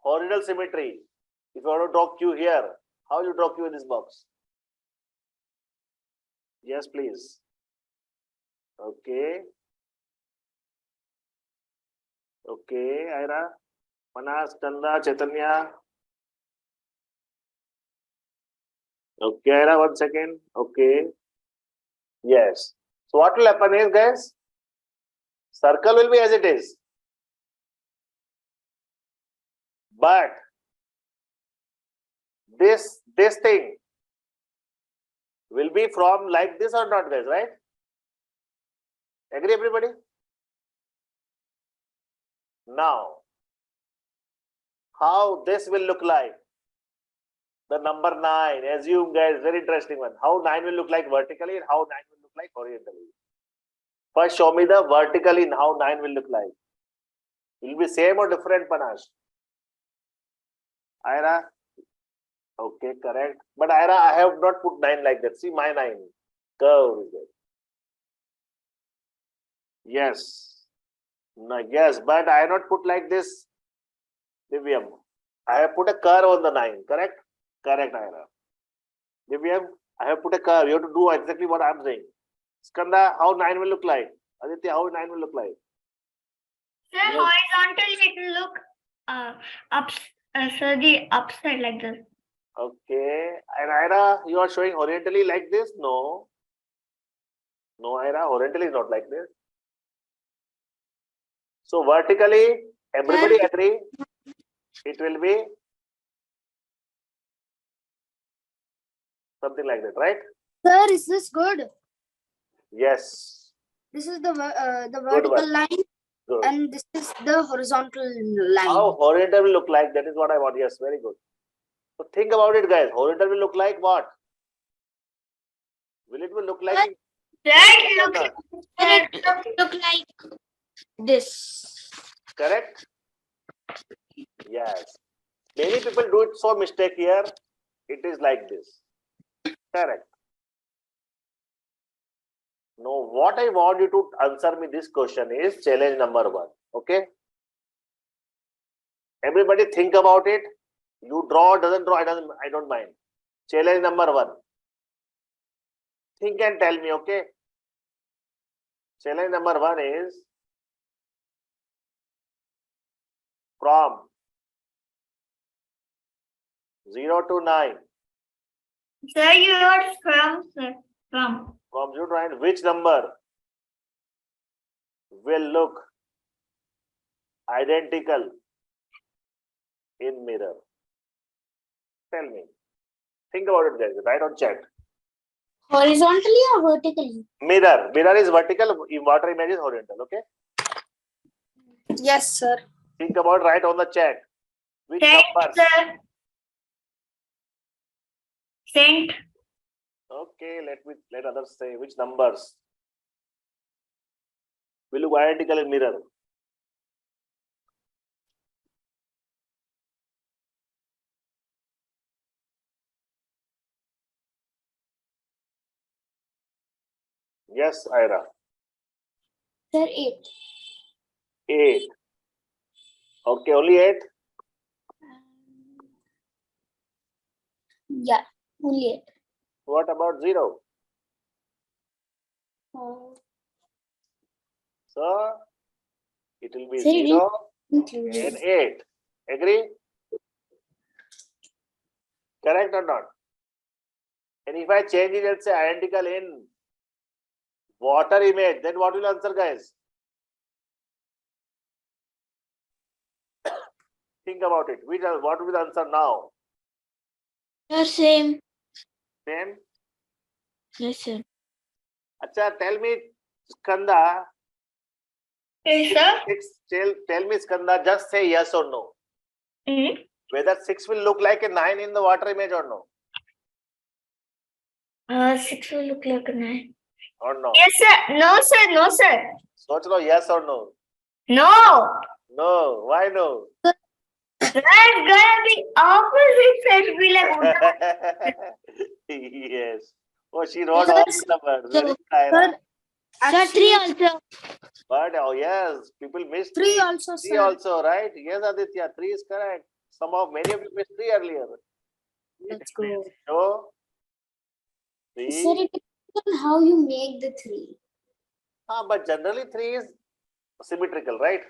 Speaker 1: horizontal symmetry? If you want to draw Q here, how will you draw Q in this box? Yes, please. Okay. Okay, Ira. Manas, Kanda, Chaitanya. Okay, Ira, 1 second. Okay. Yes. So what will happen is, guys, circle will be as it is. But this thing will be from like this or not, guys, right? Agree, everybody? Now, how this will look like? The number 9, assume, guys, very interesting one. How 9 will look like vertically and how 9 will look like horizontally. First, show me the vertically and how 9 will look like. Will be same or different, Panash? Ira? Okay, correct. But Ira, I have not put 9 like that. See my 9. Curve is there. Yes. No, yes, but I have not put like this. Divyam. I have put a curve on the 9, correct? Correct, Ira. Divyam, I have put a curve. You have to do exactly what I am saying. Skanda, how 9 will look like? Aditya, how 9 will look like?
Speaker 4: Sir,
Speaker 1: Yes.
Speaker 4: horizontally it will look the upside like this.
Speaker 1: Okay. And Ira, you are showing horizontally like this? No. No, Ira, horizontally is not like this. So vertically, everybody agree? It will be something like that, right?
Speaker 2: Sir, is this good?
Speaker 1: Yes.
Speaker 2: This is the
Speaker 1: Good
Speaker 2: vertical
Speaker 1: one.
Speaker 2: line,
Speaker 1: Good.
Speaker 2: and this is the horizontal line.
Speaker 1: How horizontal will look like? That is what I want. Yes, very good. So think about it, guys. Horizontal will look like what? Will it will look like?
Speaker 4: That
Speaker 5: Look like this.
Speaker 1: Correct? Yes. Many people do it so mistake here. It is like this. Correct. Now, what I want you to answer me this question is challenge number 1. Okay? Everybody think about it. You draw, doesn't draw, I don't mind. Challenge number 1. Think and tell me, okay? Challenge number 1 is from 0 to 9.
Speaker 4: Sir, you are from, sir. From.
Speaker 1: From 0 to 9, which number will look identical in mirror? Tell me. Think about it, guys. Write on chat.
Speaker 5: Horizontally or vertically?
Speaker 1: Mirror. Mirror is vertical. Water image is horizontal. Okay.
Speaker 2: Yes, sir.
Speaker 1: Think about. Write on the chat. Which
Speaker 4: Saint,
Speaker 1: numbers?
Speaker 4: sir. Saint.
Speaker 1: Okay. Let others say which numbers will look identical in mirror. Yes, Ira.
Speaker 5: Sir, 8.
Speaker 1: 8. Okay, only 8.
Speaker 5: Yeah, only 8.
Speaker 1: What about 0? So it will be
Speaker 5: Sir, it
Speaker 1: 0
Speaker 5: included.
Speaker 1: and 8. Agree? Correct or not? And if I change it, let's say identical in water image, then what will answer, guys? Think about it. What will be the answer now?
Speaker 5: Sir, same.
Speaker 1: Same?
Speaker 5: Yes, sir.
Speaker 1: Acha, tell me, Skanda.
Speaker 4: Yes, sir.
Speaker 1: Tell me, Skanda, just say yes or no. Whether 6 will look like a 9 in the water image or no?
Speaker 4: 6 will look like a 9.
Speaker 1: Or no?
Speaker 4: Yes, sir. No, sir. No, sir.
Speaker 1: Soch lo, yes or no?
Speaker 4: No.
Speaker 1: No. Why no?
Speaker 4: That's gonna be opposite side. It will be like
Speaker 1: Yes. Oh, she wrote all the numbers. Very good, Ira.
Speaker 2: Sir,
Speaker 3: Sir, 3 also.
Speaker 1: But oh yes, people missed
Speaker 2: 3 also,
Speaker 1: three
Speaker 2: sir.
Speaker 1: also, right? Yes, Aditya, 3 is correct. Many of you missed 3 earlier.
Speaker 2: Let's go.
Speaker 1: So,
Speaker 5: Sir,
Speaker 1: 3.
Speaker 5: it depends on how you make the 3.
Speaker 1: But generally 3 is symmetrical, right?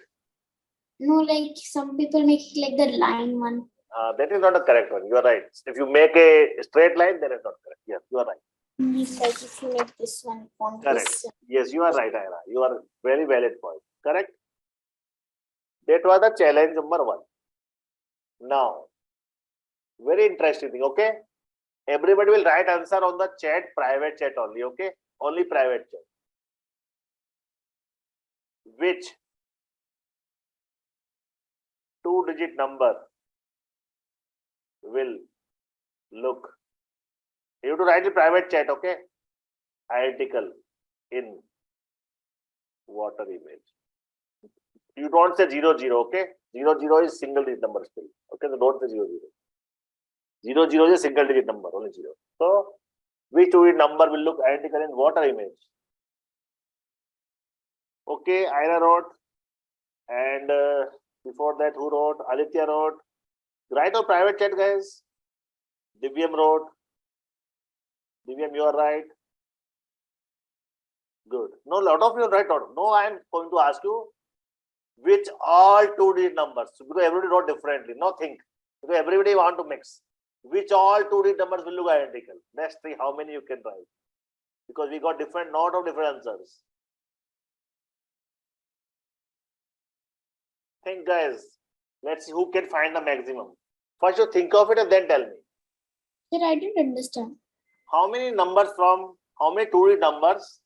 Speaker 5: No, like some people make it like the line one.
Speaker 1: That is not the correct one. You are right. If you make a straight line, then it's not correct. Yes, you are right.
Speaker 5: It's like if you make this one on
Speaker 1: Correct.
Speaker 5: this.
Speaker 1: Yes, you are right, Ira. You are very valid point. Correct. That was the challenge number 1. Now, very interesting thing. Okay, everybody will write answer on the chat, private chat only. Okay, only private chat. Which 2-digit number will look? You have to write in private chat. Okay, identical in water image. You don't say 0, 0. Okay, 0, 0 is single digit number still. Okay, so don't say 0, 0. 0, 0 is a single digit number, only 0. So, which 2-digit number will look identical in water image? Okay, Ira wrote, and before that, who wrote? Aditya wrote. Write on private chat, guys. Divyam wrote. Divyam, you are right. Good. No, a lot of you write out. No, I am going to ask you which all 2-digit numbers, because everybody wrote differently. No, think. Because everybody want to mix. Which all 2-digit numbers will look identical? Let's see how many you can write. Because we got lot of different answers. Think, guys. Let's see who can find the maximum. First, you think of it and then tell me.
Speaker 5: Sir, I didn't understand.
Speaker 1: How many 2-digit numbers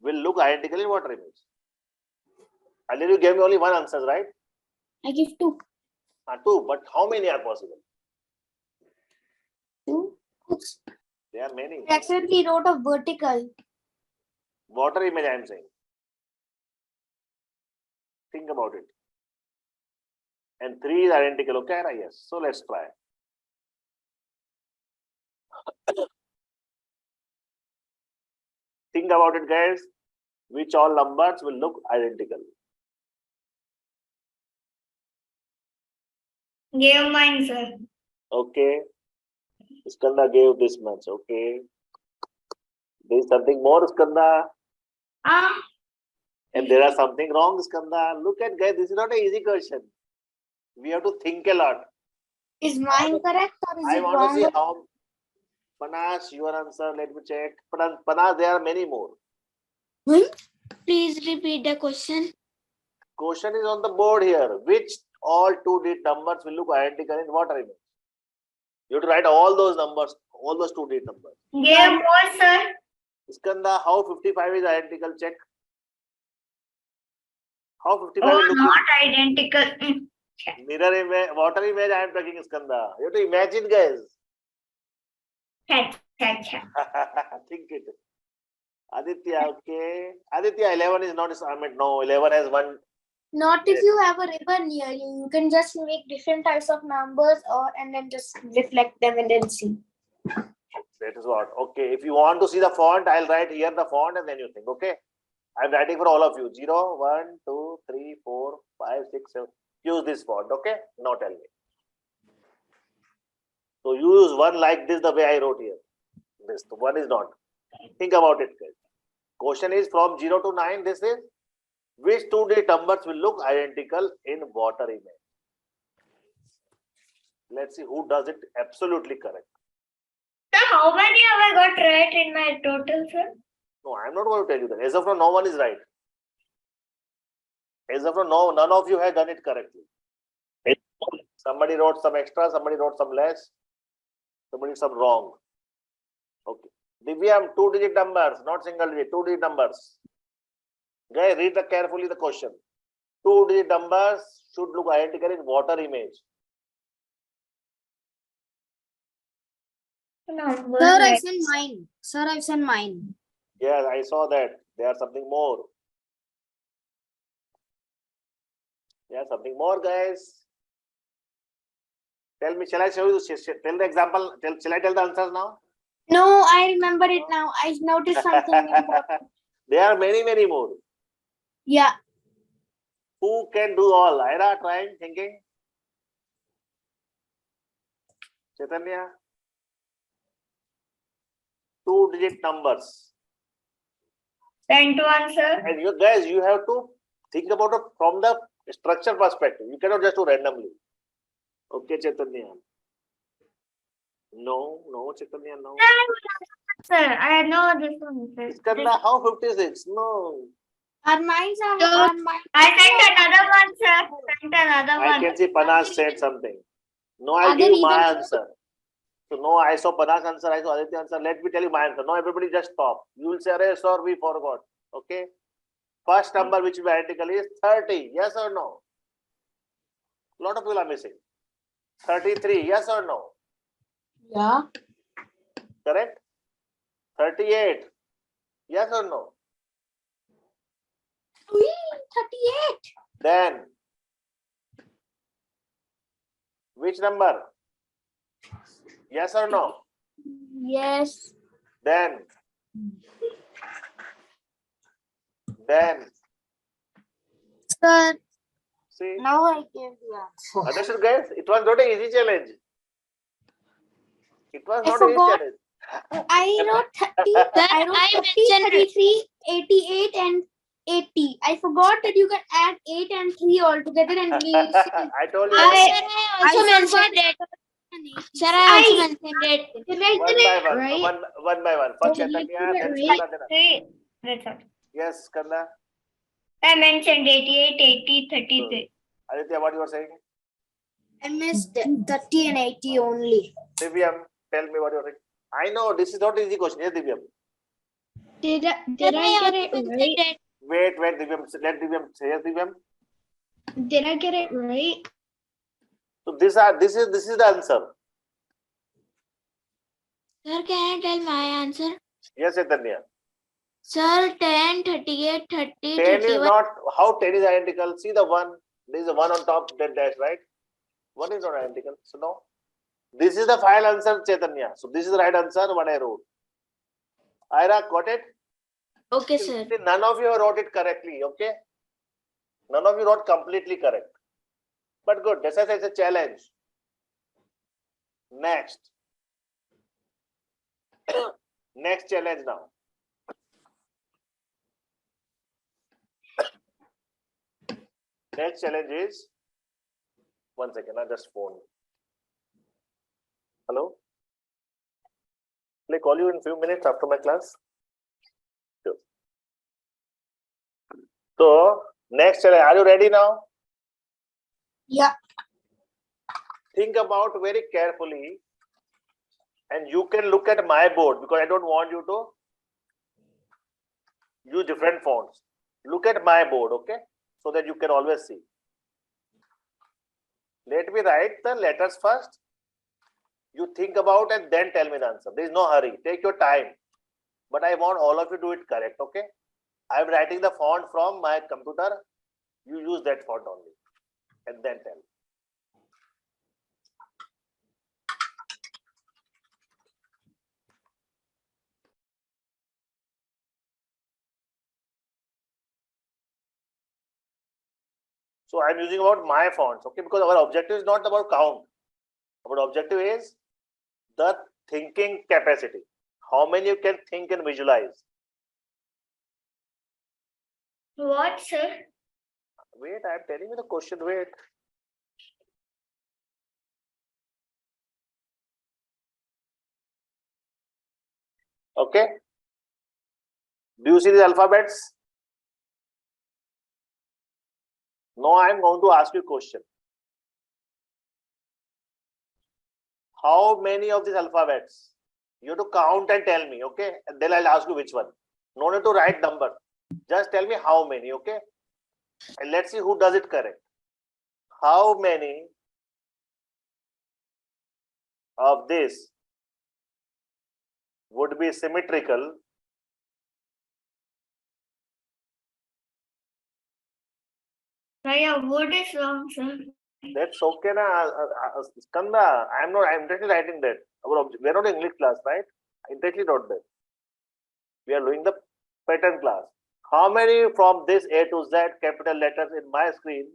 Speaker 1: will look identical in water image? Earlier you gave me only one answer, right?
Speaker 5: I give 2.
Speaker 1: 2, but how many are possible?
Speaker 5: 2.
Speaker 1: There are many.
Speaker 2: Accidentally wrote a vertical.
Speaker 1: Water image, I am saying. Think about it. And 3 is identical, okay? Yes. So let's try. Think about it, guys. Which all numbers will look identical?
Speaker 4: Gave mine, sir.
Speaker 1: Okay. Skanda gave this much. Okay. There is something more, Skanda. And there are something wrong, Skanda. Look at, guys, this is not an easy question. We have to think a lot.
Speaker 2: Is mine correct or is
Speaker 1: I
Speaker 2: it
Speaker 1: want
Speaker 2: wrong?
Speaker 1: to see how. Panas, your answer. Let me check. Panas, there are many more.
Speaker 5: Please repeat the question.
Speaker 1: Question is on the board here. Which all 2-digit numbers will look identical in water image? You have to write all those numbers, all those 2-digit numbers.
Speaker 4: Gave more, sir.
Speaker 1: Skanda, how 55 is identical? Check. How 55
Speaker 4: Oh,
Speaker 1: will look
Speaker 4: not identical.
Speaker 1: mirror image, water image. I am talking, Skanda. You have to imagine, guys. Think it. Aditya, okay. Aditya, 11 is not. I mean, no, 11 has one.
Speaker 2: Not if you have a ribbon near you. You can just make different types of numbers and then just reflect them and then see.
Speaker 1: That is what. Okay. If you want to see the font, I'll write here the font and then you think. Okay. I'm writing for all of you. 0, 1, 2, 3, 4, 5, 6, 7. Use this font. Okay. Now tell me. So use one like this, the way I wrote here. This one is not. Think about it, guys. Question is from 0 to 9. This is which 2-digit numbers will look identical in water image? Let's see who does it absolutely correct.
Speaker 4: Sir, how many have I got right in my total, sir?
Speaker 1: No, I'm not going to tell you that. As of now, no one is right. As of now, no, none of you have done it correctly. Somebody wrote some extra, somebody wrote some less, somebody some wrong. Okay. Divyam, 2-digit numbers, not single digit, 2-digit numbers. Guys, read carefully the question. 2-digit numbers should look identical in water image.
Speaker 2: Sir, I sent mine. Sir, I've sent mine.
Speaker 1: Yes, I saw that. There's something more. There's something more, guys. Tell me, shall I show you? Tell the example. Shall I tell the answers now?
Speaker 2: No, I remember it now. I noticed something important.
Speaker 1: There are many more.
Speaker 5: Yeah.
Speaker 1: Who can do all? Ira, trying, thinking. Chaitanya. 2-digit numbers.
Speaker 4: 10 to answer.
Speaker 1: And you guys, you have to think about it from the structure perspective. You cannot just do randomly. Okay, Chaitanya. No, Chaitanya, no.
Speaker 4: Sir, I know this one. Sir.
Speaker 1: Iskanda, how 56? No.
Speaker 5: Our minds are.
Speaker 3: So-
Speaker 5: Our minds
Speaker 4: I sent another one, sir. Sent another
Speaker 1: I
Speaker 4: one.
Speaker 1: can see Panas said something. No, I'll
Speaker 5: Are
Speaker 1: give
Speaker 5: there
Speaker 1: you my
Speaker 5: even-
Speaker 1: answer. So, no, I saw Panas answer, I saw Aditya answer. Let me tell you my answer. No, everybody just stop. You will say, Arey, sir, we forgot. Okay? First number which will be identical is 30. Yes or no? A lot of people are missing. 33. Yes or no?
Speaker 5: Yeah.
Speaker 1: Correct? 38. Yes or no?
Speaker 5: 38.
Speaker 1: Then, which number? Yes or no?
Speaker 5: Yes.
Speaker 1: Then,
Speaker 5: Sir,
Speaker 1: see,
Speaker 5: now I gave the answer.
Speaker 1: understood, guys? It was not an easy challenge. It was
Speaker 5: I
Speaker 1: not an easy
Speaker 5: forgot.
Speaker 1: challenge.
Speaker 5: I wrote 30. I wrote 30, 33, 88, and 80. I forgot that you can add 8 and 3 all together and we.
Speaker 1: I told you.
Speaker 3: I also mentioned it. Sir, I also mentioned it. Did I
Speaker 1: One
Speaker 3: get
Speaker 1: by
Speaker 3: it
Speaker 1: one,
Speaker 3: right?
Speaker 1: one by one. First
Speaker 3: Did I
Speaker 1: Chaitanya,
Speaker 3: get
Speaker 1: then
Speaker 3: it right?
Speaker 1: Skanda, then.
Speaker 4: 3. That's all.
Speaker 1: Yes, Skanda.
Speaker 4: I mentioned 88, 80, 33.
Speaker 1: Aditya, what you were saying?
Speaker 2: I missed 30 and 80 only.
Speaker 1: Divyam, tell me what you were saying. I know this is not an easy question. Yes, Divyam.
Speaker 3: Did I get it right?
Speaker 1: Wait, Divyam. Let Divyam say. Yes, Divyam.
Speaker 3: Did I get it right?
Speaker 1: So this is the answer.
Speaker 6: Sir, can I tell my answer?
Speaker 1: Yes, Chaitanya.
Speaker 6: Sir, 10, 38, 30,
Speaker 1: 10 is
Speaker 6: 31.
Speaker 1: not how 10 is identical. See the one. There is a one on top. That dash, right? One is not identical. So no. This is the final answer, Chaitanya. So this is the right answer. What I wrote. Ira, got it?
Speaker 6: Okay, sir.
Speaker 1: See, none of you wrote it correctly, okay? None of you wrote completely correct. But good, this is a challenge. Next. Next challenge now. Next challenge is, one second, I just phone. Hello? Will I call you in a few minutes after my class? Sure. So, next challenge, are you ready now?
Speaker 5: Yeah.
Speaker 1: Think about very carefully, and you can look at my board because I don't want you to use different fonts. Look at my board, okay? So that you can always see. Let me write the letters first. You think about and then tell me the answer. There is no hurry. Take your time. But I want all of you to do it correct, okay? I am writing the font from my computer. You use that font only. And then tell. So I'm using about my fonts, okay? Because our objective is not about count. Our objective is the thinking capacity. How many you can think and visualize?
Speaker 4: What, sir?
Speaker 1: Wait, I'm telling you the question. Wait. Okay. Do you see the alphabets? No, I'm going to ask you a question. How many of these alphabets? You have to count and tell me, okay? And then I'll ask you which one. No need to write number. Just tell me how many, okay? And let's see who does it correct. How many of this would be symmetrical?
Speaker 4: Raya, what is wrong, sir?
Speaker 1: That's okay, na. Skanda, I'm directly writing that. We're not in English class, right? I directly wrote that. We are doing the pattern class. How many from this A to Z capital letters in my screen,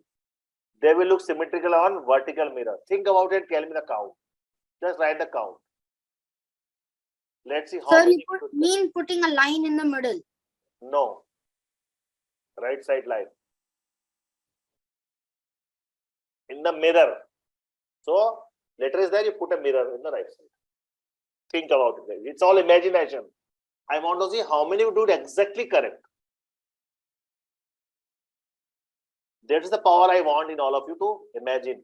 Speaker 1: they will look symmetrical on vertical mirror? Think about it, tell me the count. Just write the count. Let's see how
Speaker 2: Sir,
Speaker 1: many.
Speaker 2: you mean putting a line in the middle?
Speaker 1: No. Right side line. In the mirror. So, letter is there, you put a mirror in the right side. Think about it. It's all imagination. I want to see how many would do it exactly correct. That is the power I want in all of you to imagine.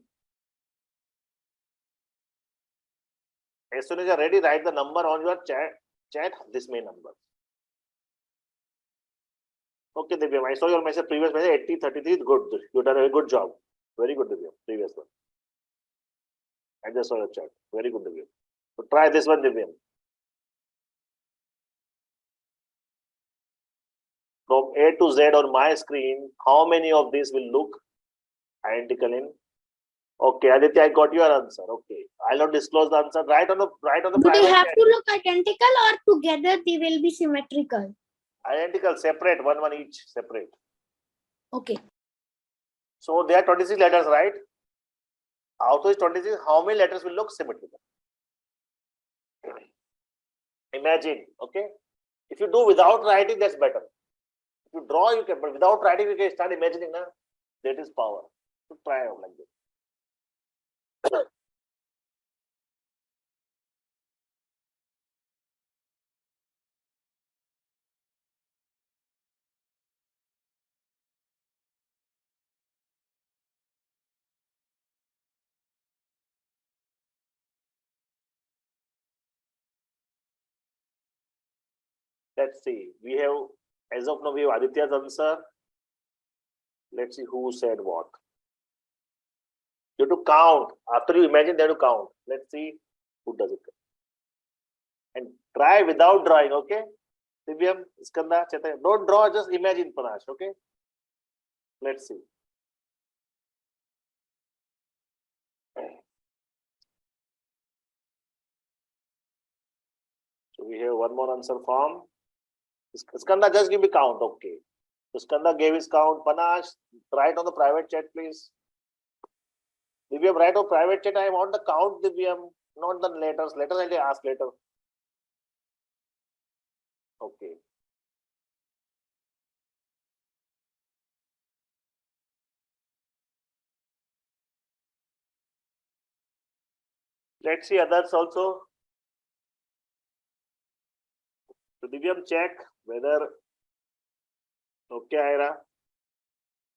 Speaker 1: As soon as you're ready, write the number on your chat this may number. Okay, Divyam, I saw your message, previous message, 8033 is good. You've done a good job. Very good, Divyam, previous one. I just saw your chat. Very good, Divyam. So try this one, Divyam. From A to Z on my screen, how many of these will look identical in? Okay, Aditya, I got your answer. Okay, I'll not disclose the answer. Write on the
Speaker 5: Do they
Speaker 1: private
Speaker 5: have
Speaker 1: chat.
Speaker 5: to look identical or together they will be symmetrical?
Speaker 1: Identical, separate, one each, separate.
Speaker 5: Okay.
Speaker 1: So there are 26 letters, right? Out of these 26, how many letters will look symmetrical? Imagine, okay? If you do without writing, that's better. If you draw, you can, but without writing, you can start imagining, na? That is power. So try out like this. Let's see. We have, as of now, we have Aditya's answer. Let's see who said what. You have to count. After you imagine, they have to count. Let's see who does it. And try without drawing, okay? Divyam, Skanda, Chaitanya. Don't draw, just imagine, Panash, okay? Let's see. So we have one more answer from Skanda. Just give me count, okay? So Skanda gave his count. Panash, write on the private chat, please. Divyam, write on private chat. I want the count, Divyam, not the letters. Letters I'll ask later. Okay. Let's see others also. So Divyam, check whether. Okay, Ira.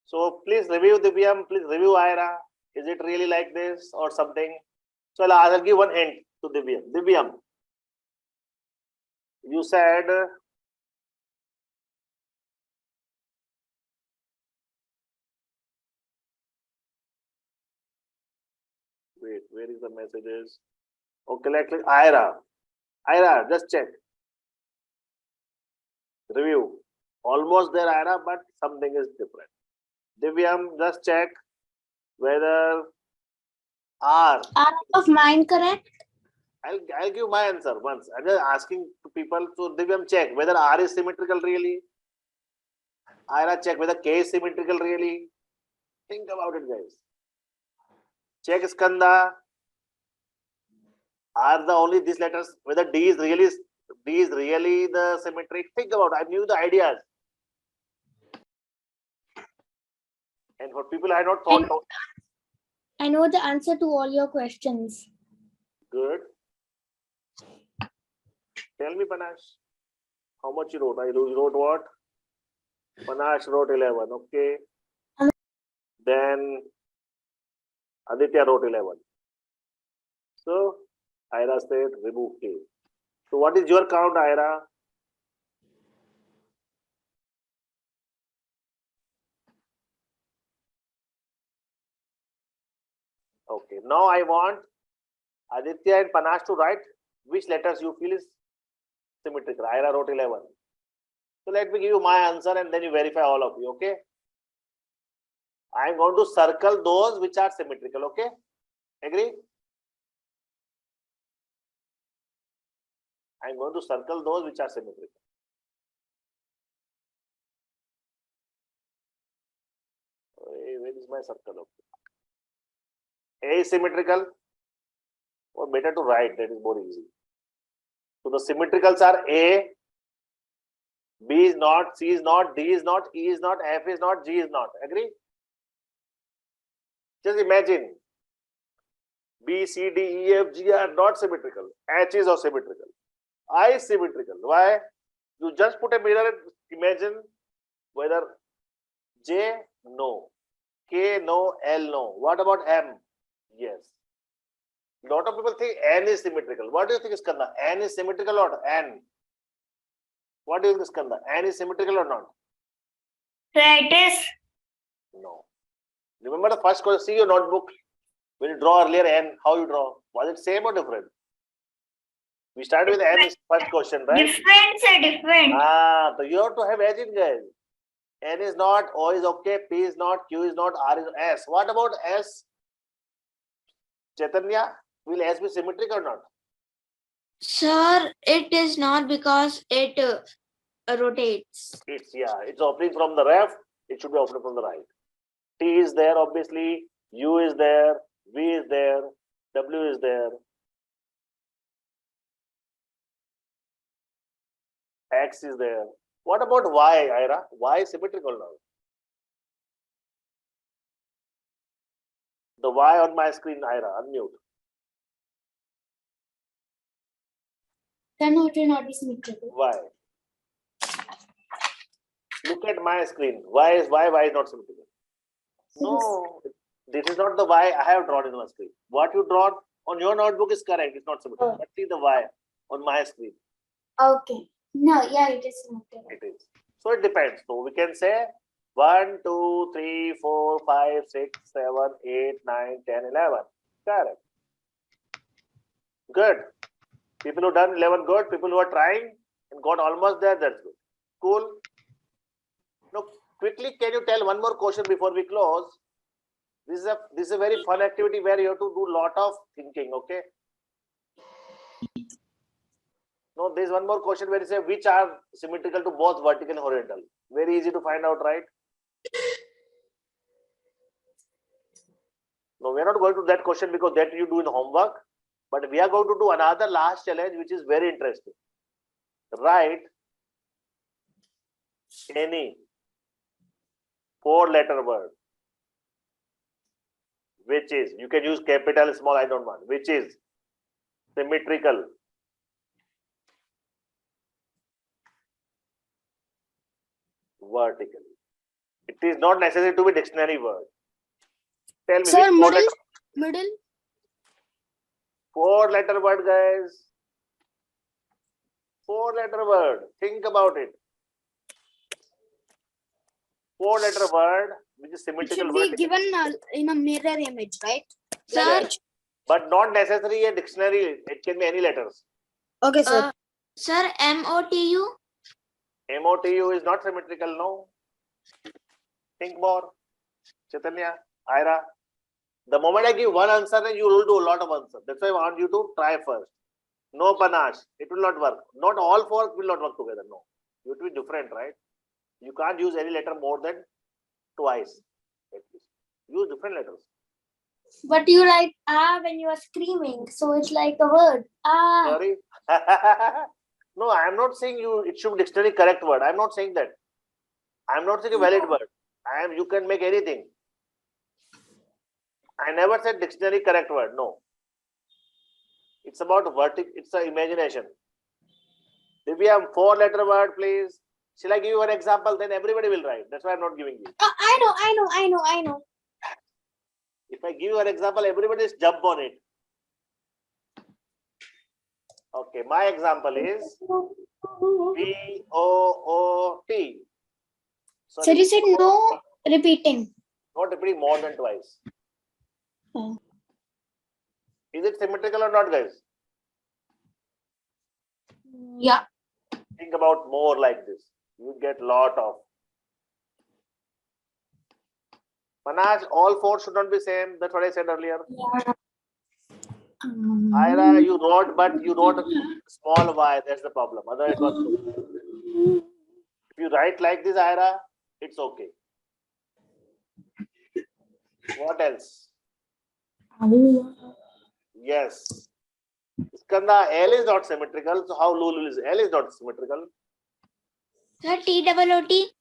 Speaker 1: So please review Divyam, please review Ira. Is it really like this or something? So I'll give one hint to Divyam. Divyam, you said wait, where is the messages? Okay, let's click Ira. Ira, just check. Review. Almost there, Ira, but something is different. Divyam, just check whether R.
Speaker 5: Are of mine correct?
Speaker 1: I'll give my answer once. I'm just asking to people to Divyam check whether R is symmetrical really. Ira, check whether K is symmetrical really. Think about it, guys. Check Skanda. Are the only these letters whether D is really the symmetric? Think about it. I knew the ideas. And for people I had not thought of.
Speaker 5: I know the answer to all your questions.
Speaker 1: Good. Tell me, Panash, how much you wrote? You wrote what? Panash wrote 11. Okay. Then Aditya wrote 11. So Ira said remove K. So what is your count, Ira? Okay. Now I want Aditya and Panash to write which letters you feel is symmetrical. Ira wrote 11. So let me give you my answer and then you verify all of you. Okay. I am going to circle those which are symmetrical. Okay. Agree? I am going to circle those which are symmetrical. where is my circle? A is symmetrical. Or better to write, that is more easy. So the symmetricals are A, B is not, C is not, D is not, E is not, F is not, G is not. Agree? Just imagine B, C, D, E, F, G are not symmetrical. H is also symmetrical. I is symmetrical. Why? You just put a mirror and imagine whether J, no. K, no. L, no. What about M? Yes. Lot of people think N is symmetrical. What do you think, Skanda? N is symmetrical or not? N? What do you think, Skanda? N is symmetrical or not?
Speaker 4: So it is.
Speaker 1: No. Remember the first question, see your notebook. When you draw earlier N, how you draw? Was it same or different? We started with N is first question, right?
Speaker 4: Different, sir, different.
Speaker 1: So you have to have edge in, guys. N is not, O is okay, P is not, Q is not, R is S. What about S? Chaitanya, will S be symmetric or not?
Speaker 6: Sir, it is not because it rotates.
Speaker 1: It's opening from the left, it should be opening from the right. T is there, obviously, U is there, V is there, W is there. X is there. What about Y, Ira? Y is symmetrical now. The Y on my screen, Ira, unmute.
Speaker 5: Then it will not be symmetrical.
Speaker 1: Y. Look at my screen. Y is not symmetrical. No, this is not the Y I have drawn in my screen. What you drawn on your notebook is correct. It's not symmetrical.
Speaker 5: Oh.
Speaker 1: But see the Y on my screen.
Speaker 5: Okay. No, yeah, it is symmetrical.
Speaker 1: It is. So it depends. So we can say 1, 2, 3, 4, 5, 6, 7, 8, 9, 10, 11. Correct. Good. People who done 11, good. People who are trying and got almost there, that's good. Cool. Now, quickly, can you tell one more question before we close? This is a very fun activity where you have to do a lot of thinking, okay? No, there's one more question where you say which are symmetrical to both vertical and horizontal. Very easy to find out, right? No, we're not going to that question because that you do in homework. But we are going to do another last challenge which is very interesting. Write any 4-letter word which is, you can use capital, small, I don't want, which is symmetrical vertically. It is not necessary to be dictionary word. Tell me
Speaker 2: Sir,
Speaker 1: which
Speaker 2: middle.
Speaker 1: 4-letter word, guys. 4-letter word. Think about it. 4-letter word which is
Speaker 2: It
Speaker 1: symmetrical
Speaker 2: should be
Speaker 1: vertically.
Speaker 2: given in a mirror image, right?
Speaker 6: Sir,
Speaker 1: Yes. But not necessarily a dictionary. It can be any letters.
Speaker 2: Okay, sir.
Speaker 6: sir, MOTU.
Speaker 1: MOTU is not symmetrical, no. Think more. Chaitanya, Ira. The moment I give one answer, then you will do a lot of answers. That's why I want you to try first. No panache. It will not work. Not all 4 will not work together. No. It will be different, right? You can't use any letter more than twice. At least. Use different letters.
Speaker 5: But you write when you are screaming, so it's like a word.
Speaker 1: Sorry. No, I am not saying it should be dictionary correct word. I am not saying that. I am not saying a valid word. You can make anything. I never said dictionary correct word. No. It's about it's an imagination. Divya, 4-letter word, please. Shall I give you an example? Then everybody will write. That's why I'm not giving you.
Speaker 5: I know.
Speaker 1: If I give you an example, everybody just jump on it. Okay, my example is VOOT.
Speaker 5: So you said no repeating.
Speaker 1: Not repeating more than twice.
Speaker 5: Oh.
Speaker 1: Is it symmetrical or not, guys?
Speaker 5: Yeah.
Speaker 1: Think about more like this. You get lot of. Manaj, all 4 should not be same. That's what I said earlier.
Speaker 5: Yeah.
Speaker 1: Ira, you wrote, but you wrote a small y. That's the problem. Otherwise, it was good. If you write like this, Ira, it's okay. What else? Yes. Skanda, L is not symmetrical. So how Lulu is? L is not symmetrical.
Speaker 6: Sir, T-double-O-T.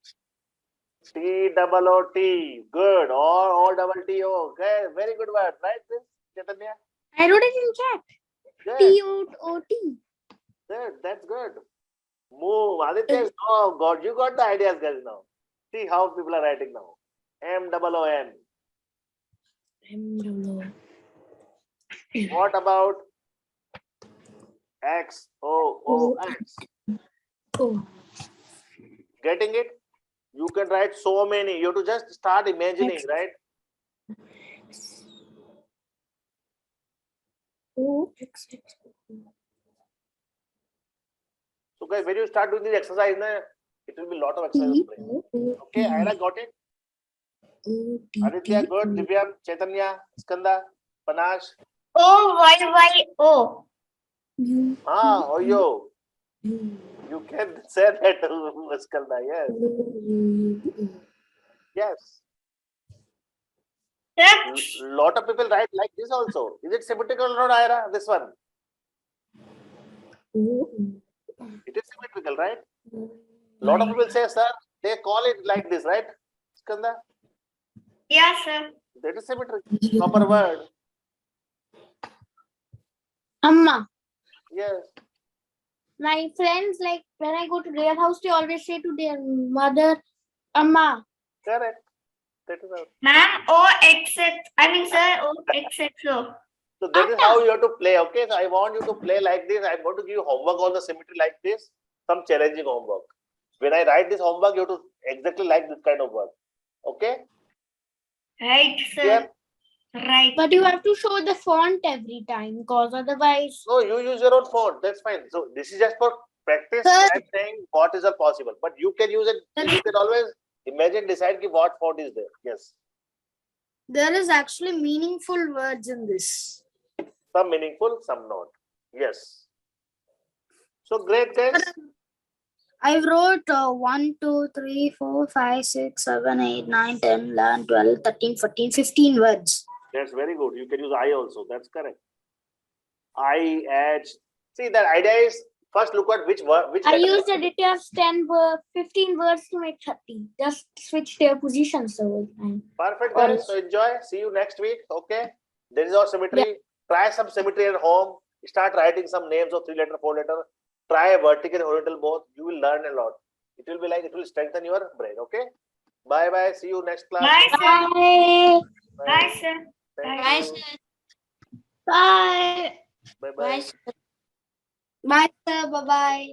Speaker 1: T-double-O-T. Good. Or double T-O. Okay. Very good word. Right, this Chaitanya?
Speaker 5: I wrote it in chat.
Speaker 1: Good.
Speaker 5: T-O-T.
Speaker 1: Good. That's good. Move. Aditya, oh God, you got the ideas, guys, now. See how people are writing now. M-double-O-N. What about X-O-O-X?
Speaker 5: Oh.
Speaker 1: Getting it? You can write so many. You have to just start imagining,
Speaker 5: X.
Speaker 1: right?
Speaker 5: O, X, X.
Speaker 1: So guys, when you start doing this exercise, it will be a lot of exercise. Okay, Ira got it? Aditya, good. Divyam, Chaitanya, Skanda, Panash.
Speaker 4: O-Y-Y-O.
Speaker 1: Oh yo. You can say that, Skanda, yes. Yes.
Speaker 4: Sir,
Speaker 1: Lot of people write like this also. Is it symmetrical or not, Ira? This one. It is symmetrical, right? Lot of people say, sir, they call it like this, right? Skanda?
Speaker 4: yeah, sir.
Speaker 1: That is symmetrical. Proper word.
Speaker 5: Amma.
Speaker 1: Yes.
Speaker 5: My friends, like when I go to their house, they always say to their mother, Amma.
Speaker 1: Correct. That is how.
Speaker 4: Ma'am, O-X-X. I mean, sir, O-X-X-O.
Speaker 1: So that is how you have to play. Okay. So I want you to play like this. I'm going to give you homework on the symmetry like this. Some challenging homework. When I write this homework, you have to exactly like this kind of work. Okay?
Speaker 4: Right, sir.
Speaker 1: Yeah.
Speaker 4: Right.
Speaker 5: But you have to show the font every time, because otherwise.
Speaker 1: No, you use your own font. That's fine. So this is just for practice.
Speaker 5: Sir.
Speaker 1: I'm saying what is all possible. But you can use it. You can always imagine, decide what font is there. Yes.
Speaker 2: There is actually meaningful words in this.
Speaker 1: Some meaningful, some not. Yes. So great, guys.
Speaker 2: I wrote 1, 2, 3, 4, 5, 6, 7, 8, 9, 10, 11, 12, 13, 14, 15 words.
Speaker 1: That's very good. You can use I also. That's correct. I, H. See, the idea is first look at which word. Which
Speaker 5: I
Speaker 1: letter.
Speaker 5: used editors 15 words to make 30. Just switch their positions the whole time.
Speaker 1: Perfect, guys. So enjoy. See you next week. Okay. There is our symmetry. Try some symmetry at home. Start writing some names of 3-letter, 4-letter. Try vertical and horizontal both. You will learn a lot. It will be like it will strengthen your brain. Okay. Bye bye. See you next class.
Speaker 4: Bye, sir.
Speaker 5: Bye.
Speaker 4: Bye, sir.
Speaker 1: Thank
Speaker 6: Bye,
Speaker 1: you.
Speaker 6: sir.
Speaker 5: Bye.
Speaker 1: Bye
Speaker 6: Bye,
Speaker 1: bye.
Speaker 6: sir.
Speaker 2: Bye, sir. Bye-bye.